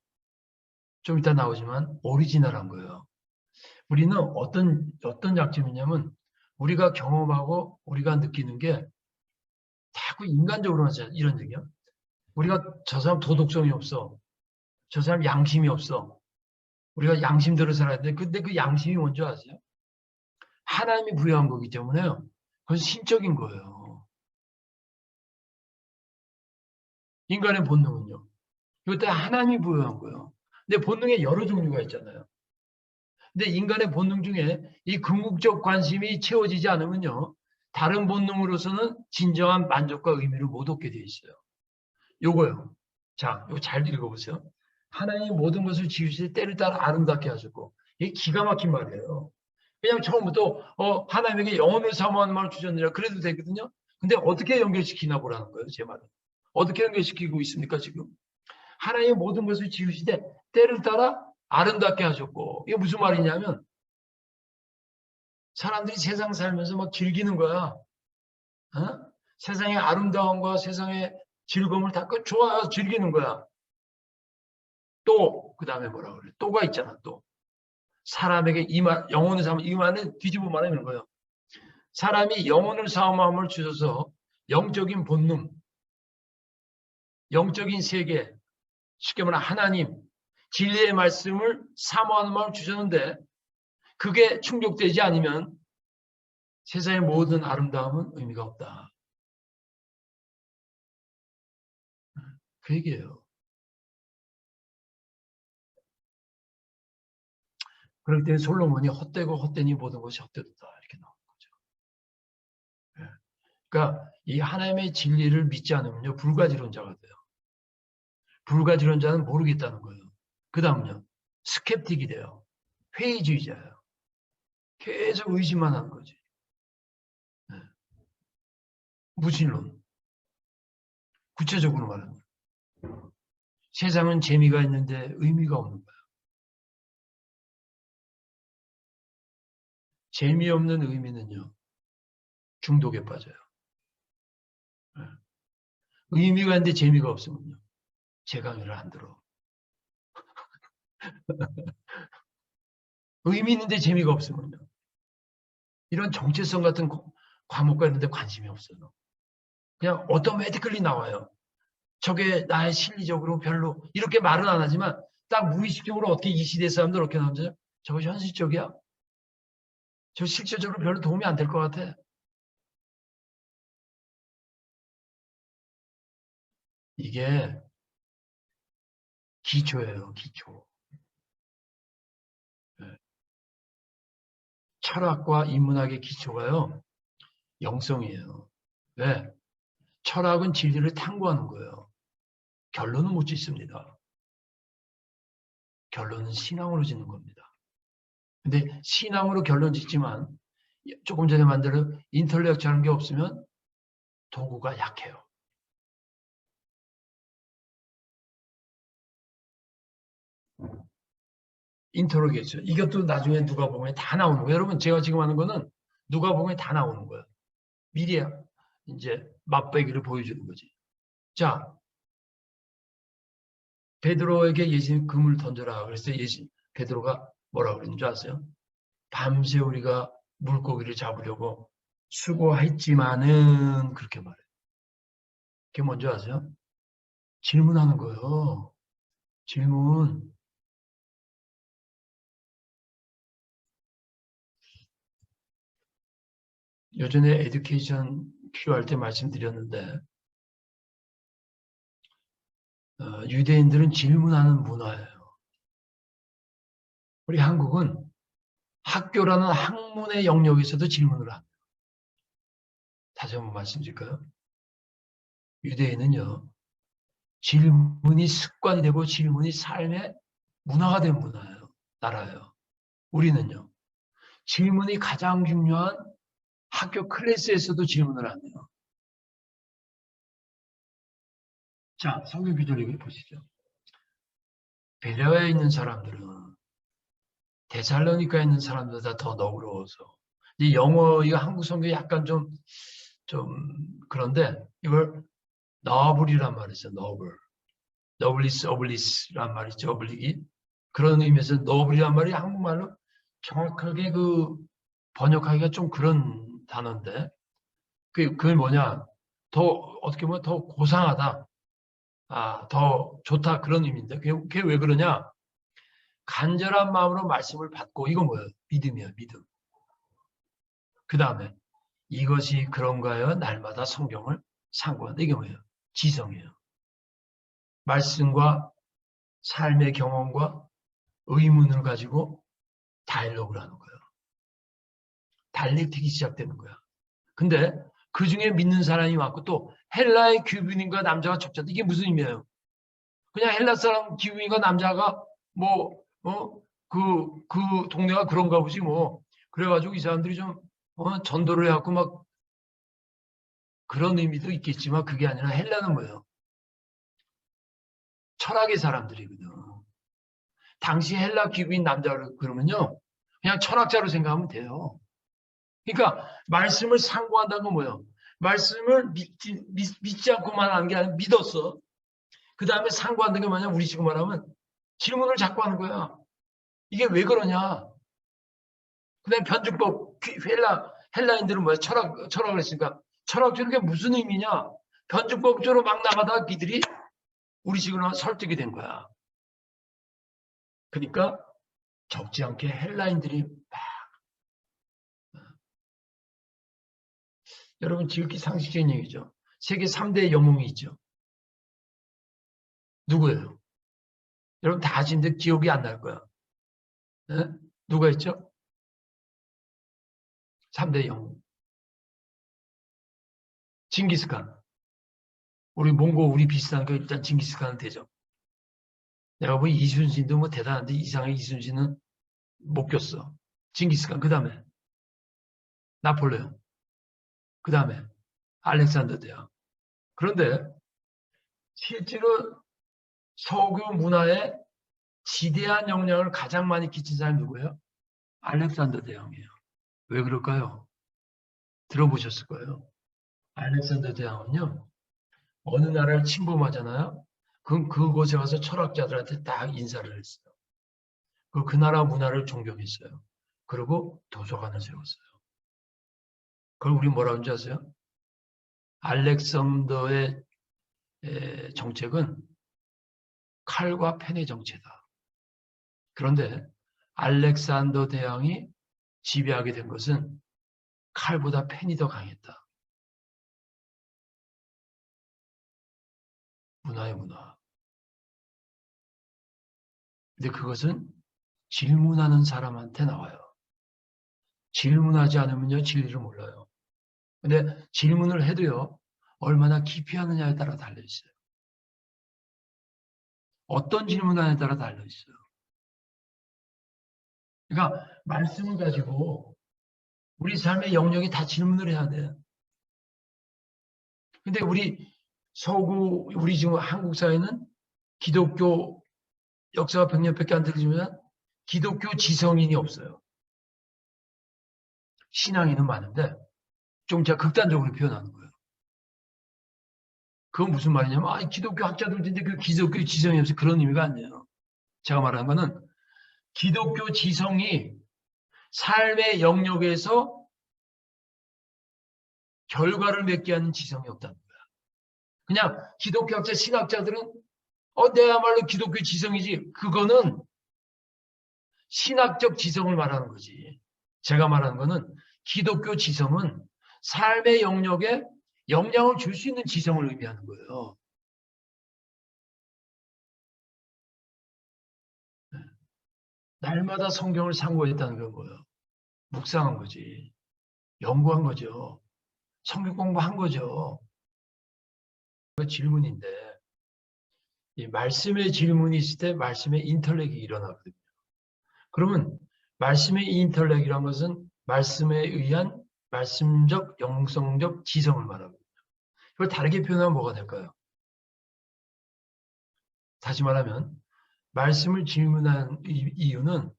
좀 이따 나오지만 오리지널한 거예요. 우리는 어떤 약점이냐면 우리가 경험하고 우리가 느끼는 게 자꾸 인간적으로 하잖아요. 이런 얘기야. 우리가 저 사람 도덕성이 없어. 저 사람 양심이 없어. 우리가 양심대로 살아야 돼. 근데 그 양심이 뭔지 아세요? 하나님이 부여한 거기 때문에요. 그건 신적인 거예요. 인간의 본능은요. 이것도 하나님이 부여한 거예요. 근데 본능에 여러 종류가 있잖아요. 근데 인간의 본능 중에 이 궁극적 관심이 채워지지 않으면요. 다른 본능으로서는 진정한 만족과 의미를 못 얻게 돼 있어요. 요거요. 자, 이거 잘 읽어보세요. 하나님이 모든 것을 지으실 때를 따라 아름답게 하셨고 이게 기가 막힌 말이에요. 그냥 처음부터 하나님에게 영혼을 사모하는 마음을 주셨느라 그래도 되거든요. 근데 어떻게 연결시키나 보라는 거예요. 제 말은. 어떻게 연결시키고 있습니까 지금. 하나님이 모든 것을 지으시되 때를 따라 아름답게 하셨고 이게 무슨 말이냐면 사람들이 세상 살면서 막 즐기는 거야. 어? 세상의 아름다움과 세상의 즐거움을 다 좋아요. 즐기는 거야. 또, 그 다음에 뭐라 그래? 또가 있잖아, 또. 사람에게 영혼을 사면, 이 말은 뒤집어 말하는 거예요. 사람이 영혼을 사모함을 주셔서 영적인 본능, 영적인 세계, 쉽게 말하면 하나님, 진리의 말씀을 사모하는 마음을 주셨는데 그게 충족되지 않으면 세상의 모든 아름다움은 의미가 없다. 그 얘기예요. 그럴 때 솔로몬이 헛되고 헛되니 모든 것이 헛되다 이렇게 나오는 거죠. 예. 그러니까 이 하나님의 진리를 믿지 않으면요 불가지론자가 돼요. 불가지론자는 모르겠다는 거예요. 그 다음요 스캡틱이 돼요. 회의주의자예요. 계속 의심만 하는 거지. 예. 무신론. 구체적으로 말하는 거예요. 세상은 재미가 있는데 의미가 없는 거예요. 재미없는 의미는요 중독에 빠져요. 예. 의미가 있는데 재미가 없으면요 제 강의를 안 들어. 의미 있는데 재미가 없으면요 이런 정체성 같은 과목과 있는데 관심이 없어요. 그냥 오토매티컬리 나와요. 저게 나의 심리적으로 별로 이렇게 말은 안 하지만 딱 무의식적으로 어떻게 이 시대 사람들 어떻게 나오죠? 저거 현실적이야? 저 실질적으로 별로 도움이 안 될 것 같아. 이게 기초예요, 기초. 네. 철학과 인문학의 기초가요, 영성이에요. 왜? 철학은 진리를 탐구하는 거예요. 결론은 못 짓습니다. 결론은 신앙으로 짓는 겁니다. 근데 신앙으로 결론 짓지만 조금 전에 만든 인텔렉트라는 게 없으면 도구가 약해요. 인터로게이션. 이것도 나중에 누가복음에 다 나오는 거예요. 여러분 제가 지금 하는 거는 누가복음에 다 나오는 거예요. 미리 이제 맛배기를 보여주는 거지. 자, 베드로에게 예수님 금을 던져라. 그래서 베드로가 뭐라고 그랬는 줄 아세요? 밤새 우리가 물고기를 잡으려고 수고했지만은 그렇게 말해요. 그게 뭔지 아세요? 질문하는 거예요. 질문. 예전에 에듀케이션 필요할 때 말씀드렸는데 유대인들은 질문하는 문화예요. 우리 한국은 학교라는 학문의 영역에서도 질문을 합니다. 다시 한번 말씀드릴까요? 유대인은요. 질문이 습관이 되고 질문이 삶의 문화가 된 문화예요. 나라예요. 우리는요. 질문이 가장 중요한 학교 클래스에서도 질문을 안 해요. 자, 성경 구절 보시죠. 베레아에 있는 사람들은 데살로니카에 있는 사람들보다 더 너그러워서 이 영어 이 한국 성경이 약간 좀 그런데 이걸 너블이란 말이 있어요. 너블. 너블리스 어블리스란 말이죠. 어블릭이. 그런 의미에서 너블이란 말이 한국말로 정확하게 그 번역하기가 좀 그런 단어인데 그게 뭐냐? 더 어떻게 보면 더 고상하다. 더 좋다 그런 의미인데 그게 왜 그러냐? 간절한 마음으로 말씀을 받고 이건 뭐예요? 믿음이에요. 믿음. 그 다음에 이것이 그런가요? 날마다 성경을 상고한다. 이게 뭐예요? 지성이에요. 말씀과 삶의 경험과 의문을 가지고 다이얼로그를 하는 거예요. 달릭틱이 시작되는 거야. 근데 그 중에 믿는 사람이 많고 또 헬라의 귀부인과 남자가 첩자다. 이게 무슨 의미예요? 그냥 헬라 사람 귀부인과 남자가 그 동네가 그런가 보지 뭐. 그래가지고 이 사람들이 좀 전도를 해갖고 막 그런 의미도 있겠지만 그게 아니라 헬라는 뭐예요? 철학의 사람들이거든. 당시 헬라 귀부인 남자를 그러면요. 그냥 철학자로 생각하면 돼요. 그러니까 말씀을 상고한다는 건 뭐예요? 말씀을 믿지 않고만 하는 게 아니라 믿었어. 그 다음에 상고한다는 게 뭐냐? 우리 지금 말하면 질문을 자꾸 하는 거야. 이게 왜 그러냐? 그 다음에 변증법, 헬라인들은 뭐야? 철학을 했으니까. 철학적으로 그게 무슨 의미냐? 변증법적으로 막 나가다가 니들이 우리 식으로 설득이 된 거야. 그러니까 적지 않게 헬라인들이 여러분 지극히 상식적인 얘기죠. 세계 3대 영웅이 있죠. 누구예요? 여러분 다 아시는데 기억이 안 날 거야. 네? 누가 있죠? 3대 영웅. 징기스칸. 우리 몽고 우리 비슷한 거 일단 징기스칸은 되죠. 내가 보기 이순신도 뭐 대단한데 이상하게 이순신은 못 꼈어. 징기스칸. 그 다음에 나폴레옹. 그 다음에 알렉산더 대왕. 그런데 실제로 서구 문화에 지대한 영향을 가장 많이 끼친 사람이 누구예요? 알렉산더 대왕이에요. 왜 그럴까요? 들어보셨을 거예요. 알렉산더 대왕은요. 어느 나라를 침범하잖아요. 그럼 그곳에 가서 철학자들한테 딱 인사를 했어요. 그 나라 문화를 존경했어요. 그리고 도서관을 세웠어요. 그걸 우리 뭐라고 하는지 아세요? 알렉산더의 정책은 칼과 펜의 정체다. 그런데 알렉산더 대왕이 지배하게 된 것은 칼보다 펜이 더 강했다. 문화의 문화. 근데 그것은 질문하는 사람한테 나와요. 질문하지 않으면요, 진리를 몰라요. 근데 질문을 해도요, 얼마나 깊이 하느냐에 따라 달려있어요. 어떤 질문하느냐에 따라 달려있어요. 그러니까 말씀을 가지고 우리 삶의 영역이 다 질문을 해야 돼요. 근데 우리 지금 한국 사회는 기독교 역사가 100년밖에 안 되지만 기독교 지성인이 없어요. 신앙인은 많은데 좀 제가 극단적으로 표현하는 거예요. 그건 무슨 말이냐면 기독교 학자들인데 그 기독교 지성이 없어 그런 의미가 아니에요. 제가 말하는 거는 기독교 지성이 삶의 영역에서 결과를 맺게 하는 지성이 없다는 거야. 그냥 기독교학자, 신학자들은 내야말로 기독교 지성이지. 그거는 신학적 지성을 말하는 거지. 제가 말하는 거는 기독교 지성은 삶의 영역에 영향을 줄 수 있는 지성을 의미하는 거예요. 날마다 성경을 상고했다는 건 뭐예요? 묵상한 거지. 연구한 거죠. 성경 공부한 거죠. 그 질문인데 이 말씀의 질문이 있을 때 말씀의 인텔렉이 일어나거든요. 그러면 말씀의 인텔렉이라는 것은 말씀에 의한 말씀적, 영성적 지성을 말하거든요. 이걸 다르게 표현하면 뭐가 될까요? 다시 말하면 말씀을 질문한 이유는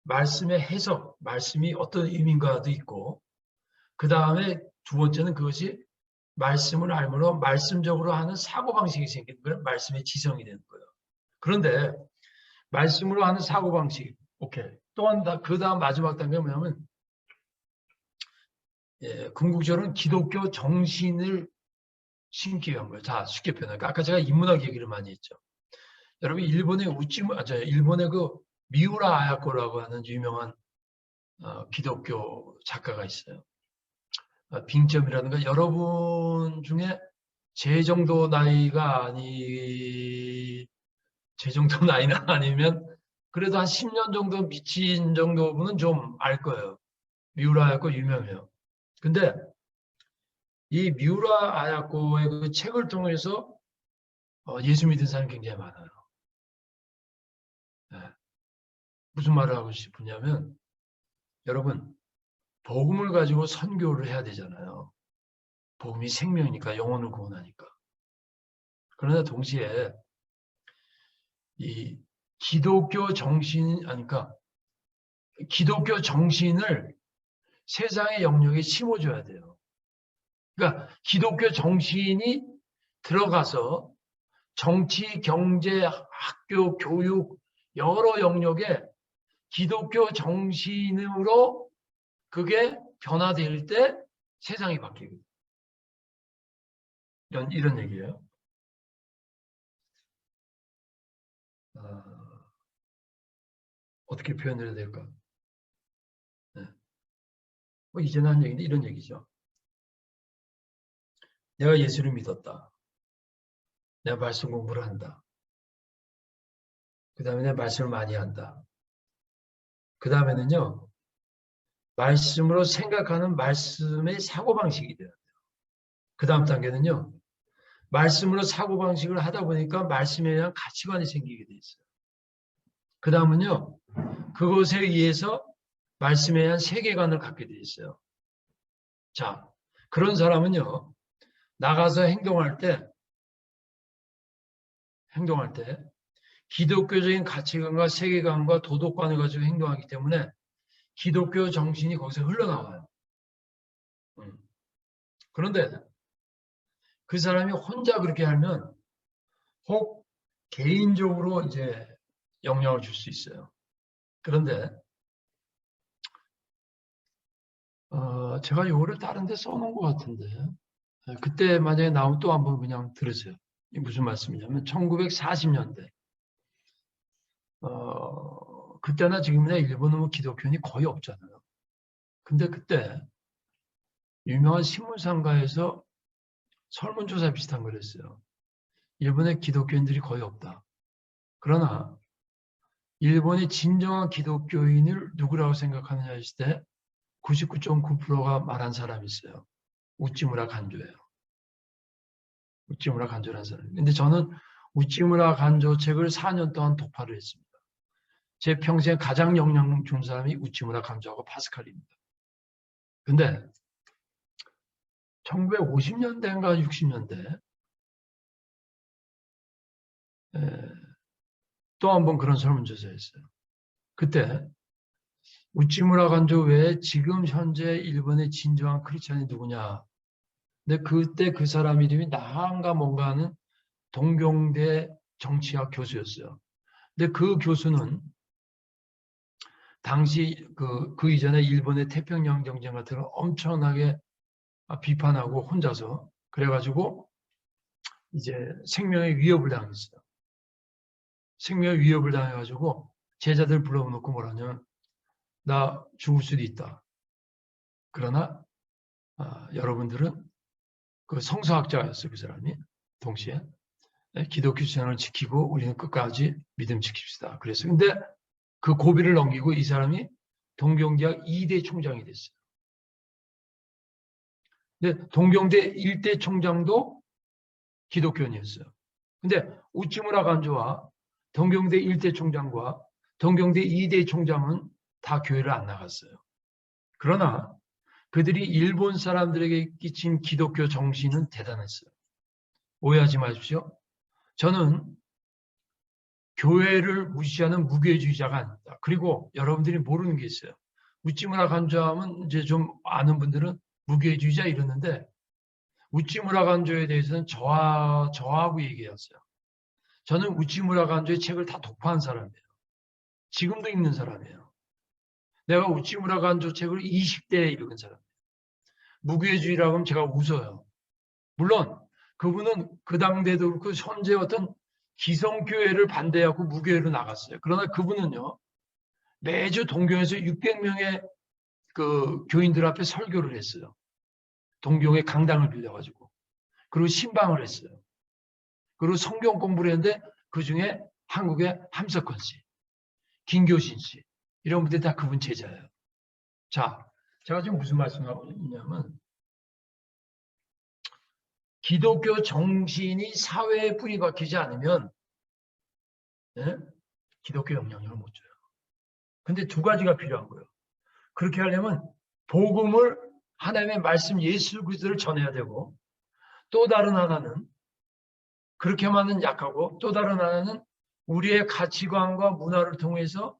말씀의 해석, 말씀이 어떤 의미인가도 있고, 그 다음에 두 번째는 그것이 말씀을 알므로 말씀적으로 하는 사고방식이 생기는 거예요. 말씀의 지성이 되는 거예요. 그런데 말씀으로 하는 사고방식, 오케이. 또한 그 다음 마지막 단계가 뭐냐면, 궁극적으로는 기독교 정신을 심기 위한 거예요. 자, 쉽게 표현하니까. 아까 제가 인문학 얘기를 많이 했죠. 여러분, 일본의 일본의 그 미우라 아야코라고 하는 유명한 기독교 작가가 있어요. 빙점이라든가 여러분 중에 제 정도 나이가 제 정도 나이는 아니면 그래도 한 10년 정도 미친 정도분은 좀 알 거예요. 미우라 아야코 유명해요. 근데 이 미우라 아야코의 그 책을 통해서 예수 믿은 사람이 굉장히 많아요. 네. 무슨 말을 하고 싶으냐면 여러분 복음을 가지고 선교를 해야 되잖아요. 복음이 생명이니까 영혼을 구원하니까. 그러나 동시에 이 기독교 그러니까 기독교 정신을 세상의 영역에 심어줘야 돼요. 그러니까 기독교 정신이 들어가서 정치, 경제, 학교, 교육 여러 영역에 기독교 정신으로 그게 변화될 때 세상이 바뀌거든요. 이런 얘기예요. 어떻게 표현해야 될까? 네. 뭐 이제는 한 얘기인데 이런 얘기죠. 내가 예수를 믿었다. 내가 말씀 공부를 한다. 그 다음에 내가 말씀을 많이 한다. 그 다음에는요. 말씀으로 생각하는 말씀의 사고방식이 돼요. 그 다음 단계는요. 말씀으로 사고방식을 하다 보니까 말씀에 대한 가치관이 생기게 돼 있어요. 그 다음은요. 그것에 의해서 말씀에 대한 세계관을 갖게 돼 있어요. 자, 그런 사람은요. 나가서 행동할 때 기독교적인 가치관과 세계관과 도덕관을 가지고 행동하기 때문에 기독교 정신이 거기서 흘러나와요. 그런데 그 사람이 혼자 그렇게 하면 혹 개인적으로 이제 영향을 줄 수 있어요. 그런데 제가 요거를 다른 데 써놓은 것 같은데 그때 만약에 나오면 또 한번 그냥 들으세요. 이게 무슨 말씀이냐면 1940년대 그때나 지금이나 일본은 뭐 기독교인이 거의 없잖아요. 근데 그때 유명한 신문상가에서 설문조사 비슷한 걸 했어요. 일본의 기독교인들이 거의 없다. 그러나 일본의 진정한 기독교인을 누구라고 생각하느냐 했을 때 99.9%가 말한 사람이 있어요. 우찌무라 간조예요. 우찌무라 간조라는 사람. 근데 저는 우찌무라 간조 책을 4년 동안 독파를 했습니다. 제 평생 가장 영향 준 사람이 우찌무라 간조하고 파스칼입니다. 근데 1950년대인가 60년대 또 한 번 그런 설문조사했어요. 그때 우찌무라 간조 외에 지금 현재 일본의 진정한 크리스찬이 누구냐. 근데 그때 그 사람 이름이 나한가 뭔가 하는 동경대 정치학 교수였어요. 근데 그 교수는 당시 그 이전에 일본의 태평양 경쟁 같은 걸 엄청나게 비판하고 혼자서 그래가지고 이제 생명의 위협을 당했어요. 생명의 위협을 당해가지고 제자들 불러놓고 뭐라냐면 나 죽을 수도 있다. 그러나 여러분들은 그 성서학자였어요. 그 사람이 동시에 기독교 신앙을 지키고 우리는 끝까지 믿음 지킵시다. 그래서 근데 그 고비를 넘기고 이 사람이 동경대학 2대 총장이 됐어요. 근데 동경대 1대 총장도 기독교인이었어요. 근데 우찌무라 간조와 동경대 1대 총장과 동경대 2대 총장은 다 교회를 안 나갔어요. 그러나 그들이 일본 사람들에게 끼친 기독교 정신은 대단했어요. 오해하지 마십시오. 저는 교회를 무시하는 무교회주의자가 아닙니다. 그리고 여러분들이 모르는 게 있어요. 우찌무라 간조하면 이제 좀 아는 분들은 무교회주의자 이러는데 우찌무라 간조에 대해서는 저하고 얘기했어요. 저는 우찌무라 간조의 책을 다 독파한 사람이에요. 지금도 읽는 사람이에요. 내가 우찌무라 간조 책을 20대에 읽은 사람이에요. 무교회주의라고 하면 제가 웃어요. 물론 그분은 그 당대도 그렇고 현재 어떤 기성교회를 반대하고 무교회로 나갔어요. 그러나 그분은요. 매주 동교에서 600명의 그 교인들 앞에 설교를 했어요. 동교의 강당을 빌려가지고. 그리고 신방을 했어요. 그리고 성경 공부를 했는데 그중에 한국의 함석헌 씨, 김교신 씨 이런 분들이 다 그분 제자예요. 자, 제가 지금 무슨 말씀을 하고 있냐면 기독교 정신이 사회에 뿌리 박히지 않으면 기독교 영향력을 못 줘요. 근데 두 가지가 필요한 거예요. 그렇게 하려면 복음을 하나님의 말씀 예수 그리스도를 전해야 되고 또 다른 하나는 그렇게만은 약하고 또 다른 하나는 우리의 가치관과 문화를 통해서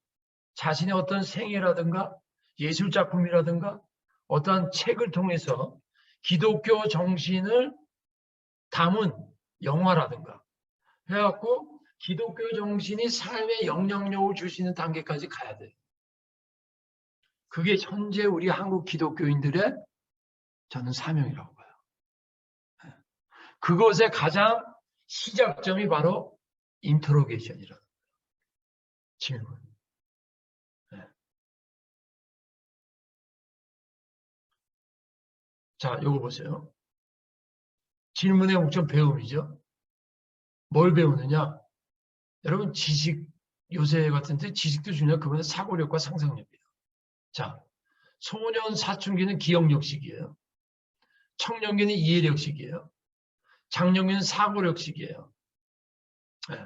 자신의 어떤 생애라든가 예술작품이라든가 어떤 책을 통해서 기독교 정신을 담은 영화라든가 해갖고 기독교 정신이 삶의 영향력을 줄 수 있는 단계까지 가야 돼요. 그게 현재 우리 한국 기독교인들의 저는 사명이라고 봐요. 그것의 가장 시작점이 바로 인터로게이션이라는 거예요. 질문. 자, 요거 보세요. 질문의 목적 배움이죠. 뭘 배우느냐? 여러분 지식 요새 같은데 지식도 중요한 그거는 사고력과 상상력이에요. 자, 소년 사춘기는 기억력식이에요. 청년기는 이해력식이에요. 장년기는 사고력식이에요. 네.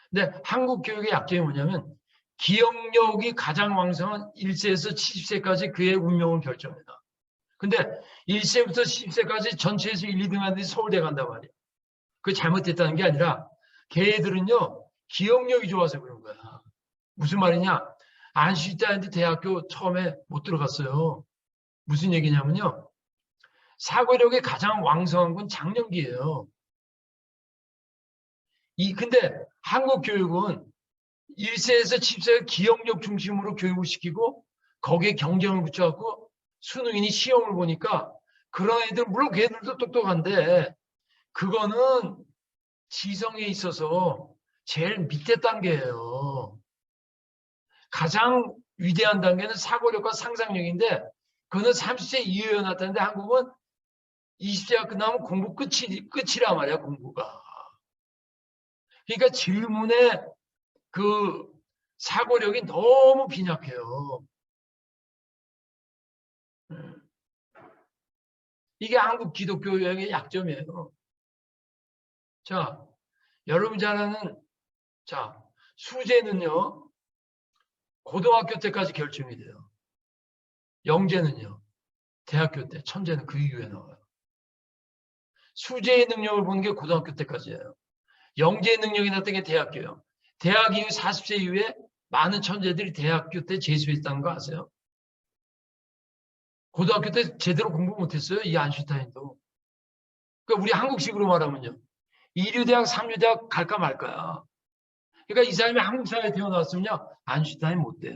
근데 한국 교육의 약점이 뭐냐면 기억력이 가장 왕성한 1세에서 70세까지 그의 운명을 결정합니다. 근데 1세부터 10세까지 전체에서 1, 2등 하는데 서울대 간단 말이야. 그게 잘못됐다는 게 아니라 걔들은요 기억력이 좋아서 그런 거야. 무슨 말이냐? 안슈타인도 대학교 처음에 못 들어갔어요. 무슨 얘기냐면요. 사고력이 가장 왕성한 건 장년기예요. 근데 한국 교육은 1세에서 10세 기억력 중심으로 교육을 시키고 거기에 경쟁을 붙여갖고 수능인이 시험을 보니까 그런 애들 물론 걔들도 똑똑한데 그거는 지성에 있어서 제일 밑에 단계예요. 가장 위대한 단계는 사고력과 상상력인데 그거는 30세 이후에 나타나는데 한국은 20세가 끝나면 공부 끝이란 말이야 공부가. 그러니까 질문에 그 사고력이 너무 빈약해요. 이게 한국 기독교 여행의 약점이에요. 자, 여러분 잘 아는 수재는요. 고등학교 때까지 결정이 돼요. 영재는요. 대학교 때, 천재는 그 이후에 나와요. 수재의 능력을 보는 게 고등학교 때까지예요. 영재의 능력이 나타난 게 대학교예요. 대학 이후 40세 이후에 많은 천재들이 대학교 때 재수했다는 거 아세요? 고등학교 때 제대로 공부 못했어요. 이 안슈타인도. 그러니까 우리 한국식으로 말하면요. 2류대학, 3류대학 갈까 말까야. 그러니까 이 사람이 한국 사회에 태어났으면요. 안슈타인 못 돼.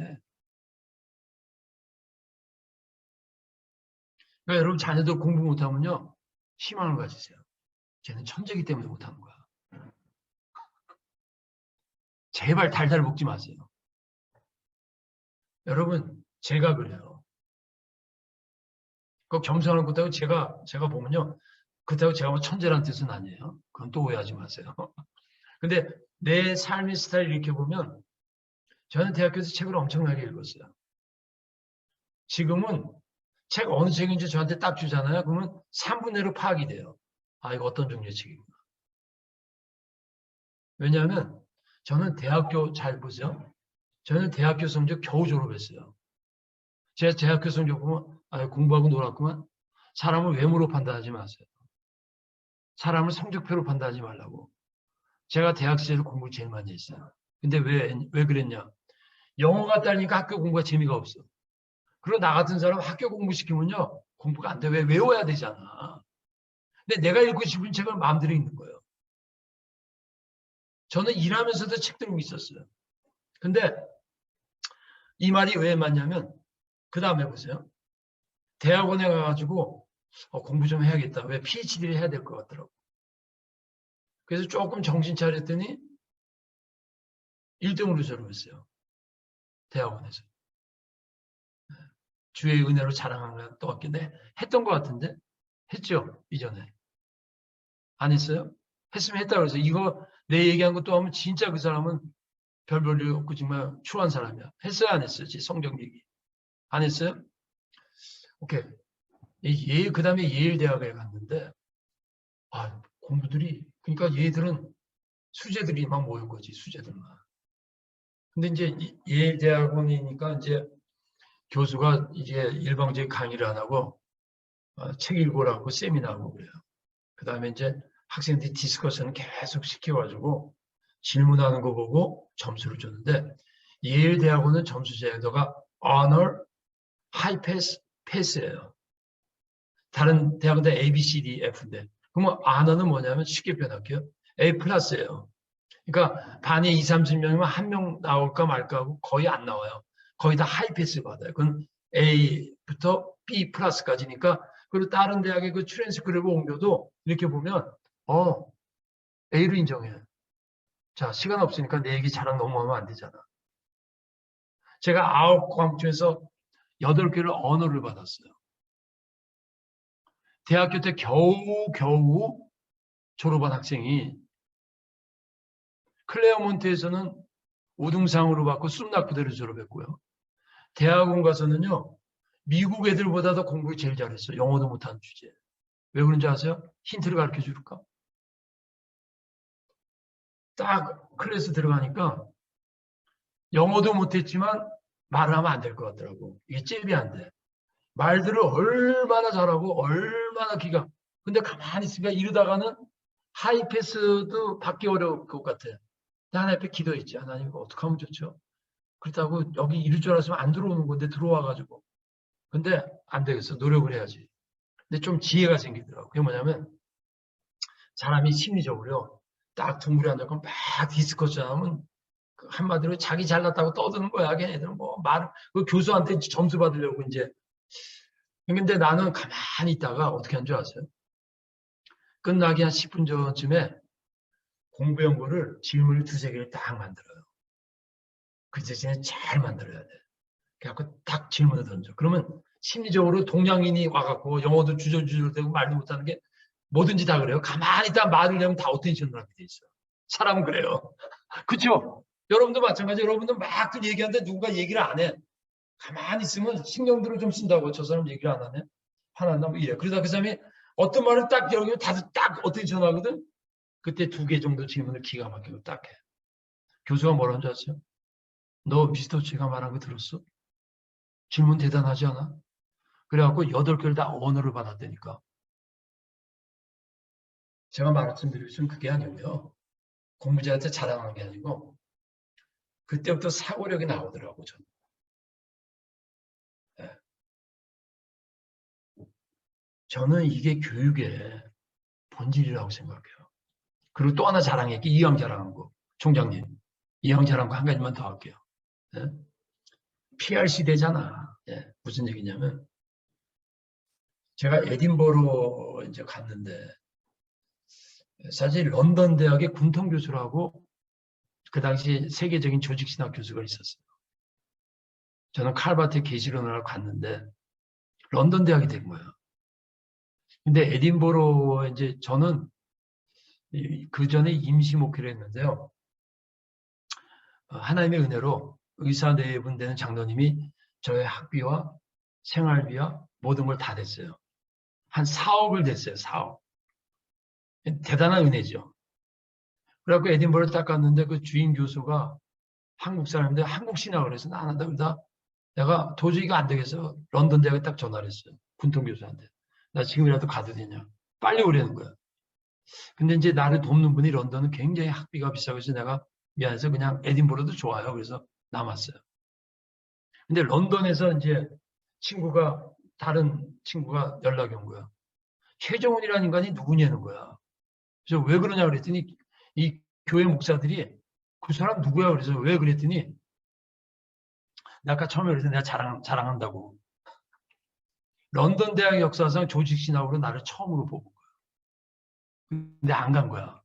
그러니까 여러분 자녀들 공부 못하면요. 희망을 가지세요. 쟤는 천재이기 때문에 못하는 거야. 제발 달달 먹지 마세요. 여러분 제가 그래요. 그 겸손한 것도 제가 보면요. 그렇다고 제가 뭐 천재란 뜻은 아니에요. 그건 또 오해하지 마세요. 근데 내 삶의 스타일을 이렇게 보면 저는 대학교에서 책을 엄청나게 읽었어요. 지금은 책 어느 책인지 저한테 딱 주잖아요. 그러면 3분의 1로 파악이 돼요. 아 이거 어떤 종류의 책이구나. 왜냐하면 저는 대학교 잘 보세요. 저는 대학교 성적 겨우 졸업했어요. 제가 대학교 성적 보면 공부하고 놀았구만. 사람을 외모로 판단하지 마세요. 사람을 성적표로 판단하지 말라고. 제가 대학 시절 공부를 제일 많이 했어요. 근데 왜 그랬냐? 영어가 따르니까 학교 공부가 재미가 없어. 그리고 나 같은 사람 학교 공부 시키면요. 공부가 안 돼. 왜 외워야 되잖아. 근데 내가 읽고 싶은 책을 마음대로 읽는 거예요. 저는 일하면서도 책 들고 있었어요. 근데 이 말이 왜 맞냐면 그 다음에 보세요. 대학원에 가가지고 공부 좀 해야겠다. 왜 PhD를 해야 될 것 같더라고. 그래서 조금 정신 차렸더니 1등으로 졸업했어요. 대학원에서. 주의 은혜로 자랑하는 또 없겠네. 했던 것 같은데? 했죠? 이전에. 안 했어요? 했으면 했다 그래서 이거 내 얘기한 것도 하면 진짜 그 사람은 별 볼 일 없고 정말 추한 사람이야. 했어요? 안 했어요? 성경 얘기. 안 했어요? 오케이. 그 다음에 예일 대학에 갔는데 공부들이 그러니까 얘들은 수재들이 막 모인 거지. 수재들만. 근데 이제 예일 대학원이니까 이제 교수가 이제 일방적인 강의를 안 하고 책 읽으라고 세미나하고 그래요. 그 다음에 이제 학생들이 디스커션을 계속 시켜가지고 질문하는 거 보고 점수를 줬는데 예일 대학원은 점수 제도가 honor, high pass, pass예요. 다른 대학은 A, B, C, D, F인데 그러면 honor는 뭐냐면 쉽게 표현할게요. A 플러스예요. 그러니까 반에 20, 30명이면 한 명 나올까 말까 하고 거의 안 나와요. 거의 다 하이 패스 받아요. 그건 A부터 B 플러스까지니까 그리고 다른 대학의 그 트랜스크립을 옮겨도 이렇게 보면 A로 인정해요. 자, 시간 없으니까 내 얘기 자랑 너무 하면 안 되잖아. 제가 9과목 중에서 8개를 언어를 받았어요. 대학교 때 겨우 졸업한 학생이 클레어몬트에서는 우등상으로 받고 숨나크대로 졸업했고요. 대학원 가서는요. 미국 애들보다 도 공부 제일 잘했어요. 영어도 못하는 주제에. 왜 그런지 아세요? 힌트를 가르쳐 줄까? 딱 클래스 들어가니까 영어도 못했지만 말을 하면 안 될 것 같더라고. 이게 잽이 안 돼. 말들을 얼마나 잘하고 얼마나 기가. 근데 가만히 있으니까 이러다가는 하이패스도 받기 어려울 것 같아. 하나님 앞에 기도했지. 하나님 이거 어떻게 하면 좋죠? 그렇다고 여기 이럴 줄 알았으면 안 들어오는 건데 들어와가지고. 근데 안 되겠어. 노력을 해야지. 근데 좀 지혜가 생기더라고. 그게 뭐냐면 사람이 심리적으로요. 딱 둥그리 앉아서 막 디스커션 하면 한마디로 자기 잘났다고 떠드는 거야. 걔네들은 그 교수한테 점수 받으려고 이제. 근데 나는 가만히 있다가 어떻게 한 줄 아세요? 끝나기 한 10분 전쯤에 공부 연구를 질문을 2-3개를 딱 만들어요. 그 대신에 잘 만들어야 돼. 그래갖고 딱 질문을 던져. 그러면 심리적으로 동양인이 와갖고 영어도 주저주저되고 말도 못하는 게 뭐든지 다 그래요. 가만히 있다 말을 하면 다 어텐션을 하게 돼 있어요. 사람은 그래요. 그렇죠? 여러분도 마찬가지. 여러분도 막 얘기하는데 누군가 얘기를 안 해. 가만히 있으면 신경들을 좀 쓴다고. 저 사람 얘기를 안 하네. 화났나 뭐 이래. 그러다 그 사람이 어떤 말을 딱 여기면 다들 딱 어텐션 하거든. 그때 2개 정도 질문을 기가 막히고 딱 해. 교수가 뭐라는 줄 아세요? 너 미스터 제가 말한 거 들었어? 질문 대단하지 않아? 그래갖고 8개를 다 언어를 받았다니까. 제가 말씀드리면 그게 아니고요. 공부자한테 자랑한 게 아니고 그때부터 사고력이 나오더라고 저는. 네. 저는 이게 교육의 본질이라고 생각해요. 그리고 또 하나 자랑했기 이왕 자랑한 거. 총장님. 이왕 자랑한 거 한 가지만 더 할게요. 네? PRC 되잖아. 네. 무슨 얘기냐면 제가 에딘버러 이제 갔는데 사실 런던 대학의 군통 교수라고 그 당시 세계적인 조직신학 교수가 있었어요. 저는 칼바트에 계시론을 갔는데 런던 대학이 된 거예요. 근데 에딘버러 이제 저는 그 전에 임시 목회를 했는데요. 하나님의 은혜로 의사 4분 되는 장로님이 저의 학비와 생활비와 모든 걸 다 댔어요. 한 4억을 댔어요. 4억. 대단한 은혜죠. 그래갖고 에딘버러 딱 갔는데 그 주임 교수가 한국 사람인데 한국 신학을 해서 안 한다 그러다 내가 도저히 이거 안 되겠어. 런던 대학에 딱 전화를 했어요. 군통 교수한테. 나 지금이라도 가도 되냐. 빨리 오라는 거야. 근데 이제 나를 돕는 분이 런던은 굉장히 학비가 비싸고 해서 내가 미안해서 그냥 에딘버러도 좋아요. 그래서 남았어요. 근데 런던에서 이제 다른 친구가 연락이 온 거야. 최정훈이라는 인간이 누구냐는 거야. 그래서 왜 그러냐 그랬더니 이 교회 목사들이 그 사람 누구야? 그래서 왜 그랬더니 나 아까 처음에 그래서 내가 자랑한다고. 런던 대학 역사상 조직 신학으로 나를 처음으로 뽑은 거야. 근데 안 간 거야.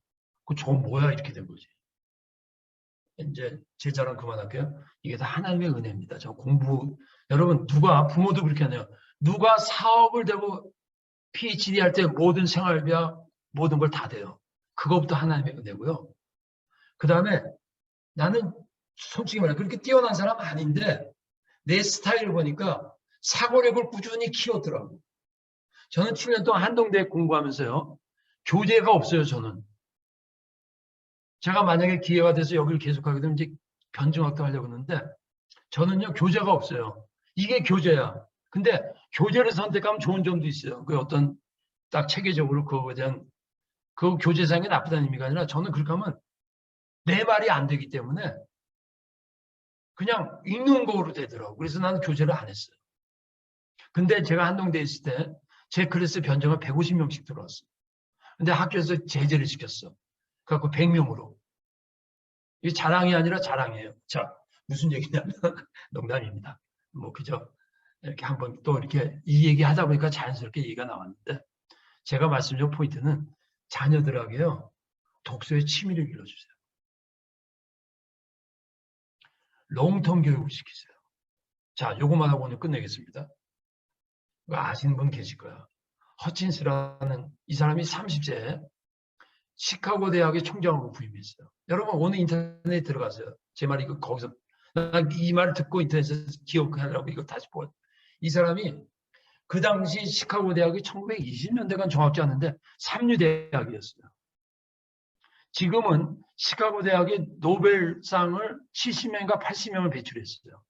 저건 뭐야? 이렇게 된 거지. 이제 제 자랑 그만할게요. 이게 다 하나님의 은혜입니다. 여러분 부모도 그렇게 하네요. 누가 사업을 대고 PhD 할 때 모든 생활비야 모든 걸 다 돼요. 그것부터 하나님의 은혜고요. 그 다음에 나는 솔직히 말해 그렇게 뛰어난 사람 아닌데 내 스타일을 보니까 사고력을 꾸준히 키웠더라고. 저는 7년 동안 한동대에 공부하면서요. 교재가 없어요, 저는. 제가 만약에 기회가 돼서 여기를 계속하게 되면 이제 변증학도 하려고 하는데 저는요, 교재가 없어요. 이게 교재야. 근데 교재를 선택하면 좋은 점도 있어요. 그 어떤 딱 체계적으로 그거에 대한 그 교재상이 나쁘다는 의미가 아니라 저는 그렇게 하면 내 말이 안 되기 때문에 그냥 읽는 거로 되더라고. 그래서 나는 교재를 안 했어요. 근데 제가 한동대에 있을 때 제 클래스 변정을 150명씩 들어왔어요. 근데 학교에서 제재를 시켰어. 그래갖고 100명으로. 이게 자랑이 아니라 자랑이에요. 자, 무슨 얘기냐면 농담입니다. 뭐 그죠? 이렇게 한번 또 이렇게 이 얘기 하다 보니까 자연스럽게 얘기가 나왔는데 제가 말씀드린 포인트는 자녀들에게요. 독서의 취미를 길러주세요. 롱텀 교육을 시키세요. 자, 요것만 하고 오늘 끝내겠습니다. 아시는 분 계실 거야. 허친스라는 이 사람이 30세에 시카고 대학의 총장으로 부임했어요. 여러분 오늘 인터넷에 들어가세요. 제 말이 거기서 이 말을 듣고 인터넷에서 기억하려고 이거 다시 보아요. 이 사람이 그 당시 시카고 대학이 1920년대간 정확히 않는데 삼류대학이었어요. 지금은 시카고 대학이 노벨상을 70명인가 80명을 배출했어요.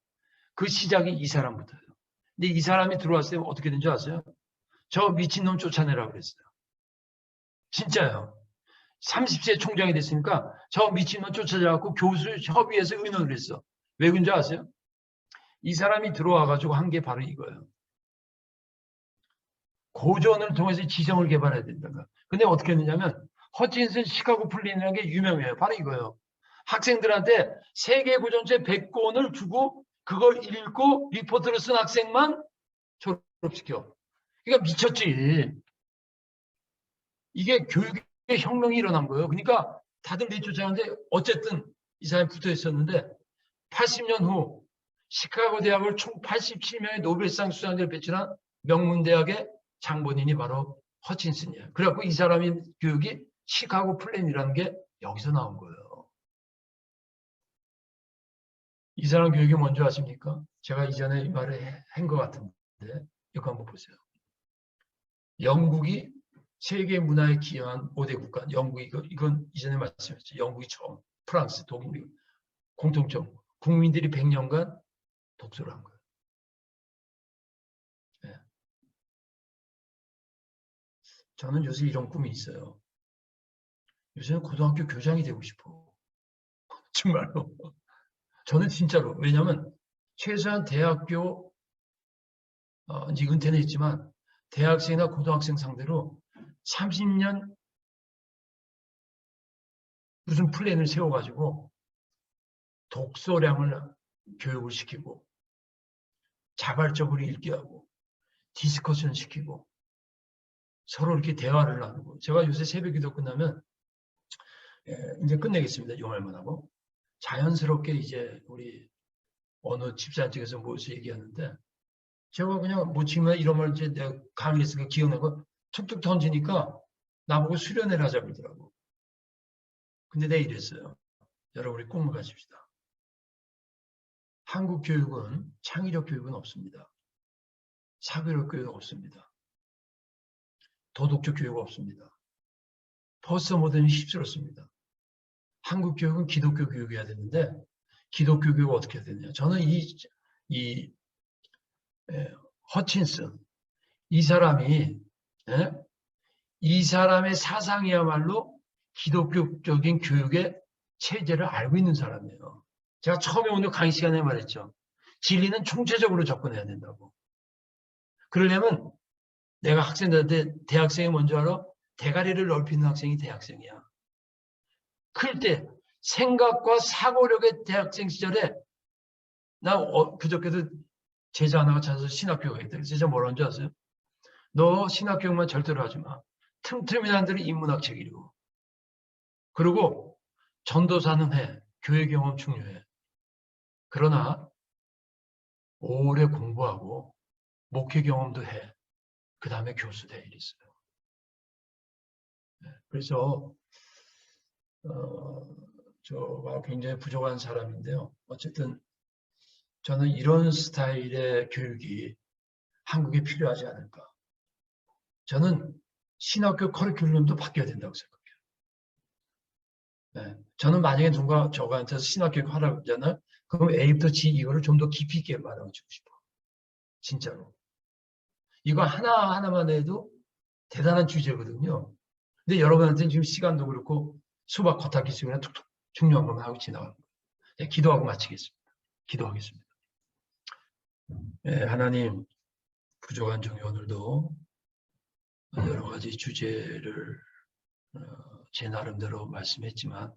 그 시작이 이 사람부터예요. 근데 이 사람이 들어왔을 때 어떻게 된 줄 아세요? 저 미친놈 쫓아내라고 그랬어요. 진짜요. 30세 총장이 됐으니까 저 미친놈 쫓아내라고 교수 협의회에서 의논을 했어. 왜 그런 줄 아세요? 이 사람이 들어와가지고 한 게 바로 이거예요. 고전을 통해서 지성을 개발해야 된다가. 근데 어떻게 했느냐면 허친슨 시카고 플랜이라는 게 유명해요. 바로 이거예요. 학생들한테 세계 고전책 100권을 주고 그걸 읽고 리포트를 쓴 학생만 졸업시켜. 그러니까 미쳤지. 이게 교육의 혁명이 일어난 거예요. 그러니까 다들 내쫓아가는데 어쨌든 이 사람이 붙어 있었는데 80년 후 시카고 대학을 총 87명의 노벨상 수상자를 배출한 명문대학의 장본인이 바로 허친슨이에요. 그래갖고 이 사람의 교육이 시카고 플랜이라는 게 여기서 나온 거예요. 이 사람 교육이 뭔지 아십니까? 제가 이전에 이 말을 한 것 같은데 이거 한번 보세요. 영국이 세계 문화에 기여한 5대 국가. 영국이 이건 이전에 말씀했죠. 영국이 처음, 프랑스, 독일, 공통점. 국민들이 100년간 독서를 한 거예요. 네. 저는 요새 이런 꿈이 있어요. 요새는 고등학교 교장이 되고 싶어. 정말로. 저는 진짜로. 왜냐하면 최소한 대학교 이제 은퇴는 했지만 대학생이나 고등학생 상대로 30년 무슨 플랜을 세워가지고 독서량을 교육을 시키고 자발적으로 읽게 하고 디스커션 시키고 서로 이렇게 대화를 나누고 제가 요새 새벽 기도 끝나면 이제 끝내겠습니다. 이 말만 하고 자연스럽게 이제 우리 어느 집사님 측에서 모여서 얘기하는데 제가 그냥 뭐 지금 이런 말 이제 내가 강의했으니까 기억나고 툭툭 던지니까 나보고 수련회를 하자 그러더라고. 근데 내가 이랬어요. 여러분 우리 꿈을 가집시다. 한국 교육은 창의력 교육은 없습니다. 사교력 교육은 없습니다. 도덕적 교육은 없습니다. 포스트 모던이 휩쓸었습니다. 한국 교육은 기독교 교육이어야 되는데 기독교 교육은 어떻게 해야 되느냐. 저는 허친슨 이 사람이 이 사람의 사상이야말로 기독교적인 교육의 체제를 알고 있는 사람이에요. 제가 처음에 오늘 강의 시간에 말했죠. 진리는 총체적으로 접근해야 된다고. 그러려면 내가 학생들한테 대학생이 뭔지 알아? 대가리를 넓히는 학생이 대학생이야. 클 때 생각과 사고력의 대학생 시절에 나 그저께도 제자 하나가 찾아서 신학교가 있다. 제자 뭐라는 줄 아세요? 너 신학교만 절대로 하지 마. 틈틈이 사람들이 인문학 책 읽고. 그리고 전도사는 해. 교회 경험 중요해. 그러나 오래 공부하고 목회 경험도 해. 그 다음에 교수 돼 이랬어요. 그래서 저가 굉장히 부족한 사람인데요. 어쨌든 저는 이런 스타일의 교육이 한국에 필요하지 않을까. 저는 신학교 커리큘럼도 바뀌어야 된다고 생각해요. 네. 저는 만약에 누가 저한테서 신학교 하라고 하잖아요. 그럼 A부터 G 이거를 좀 더 깊이 있게 말해주고 싶어. 진짜로. 이거 하나하나만 해도 대단한 주제거든요. 근데 여러분한테는 지금 시간도 그렇고 수박 겉핥기 시간에 툭툭 중요한 것만 하고 지나가는 거예요. 네, 기도하고 마치겠습니다. 기도하겠습니다. 네, 하나님 부족한 종이 오늘도 여러 가지 주제를 제 나름대로 말씀했지만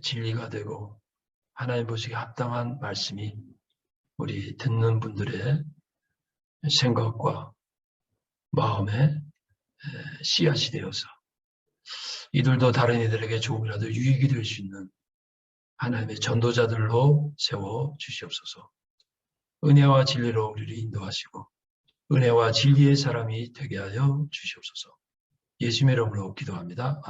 진리가 되고 하나님 보시기에 합당한 말씀이 우리 듣는 분들의 생각과 마음에 씨앗이 되어서 이들도 다른 이들에게 조금이라도 유익이 될 수 있는 하나님의 전도자들로 세워 주시옵소서. 은혜와 진리로 우리를 인도하시고 은혜와 진리의 사람이 되게 하여 주시옵소서. 예수님의 이름으로 기도합니다.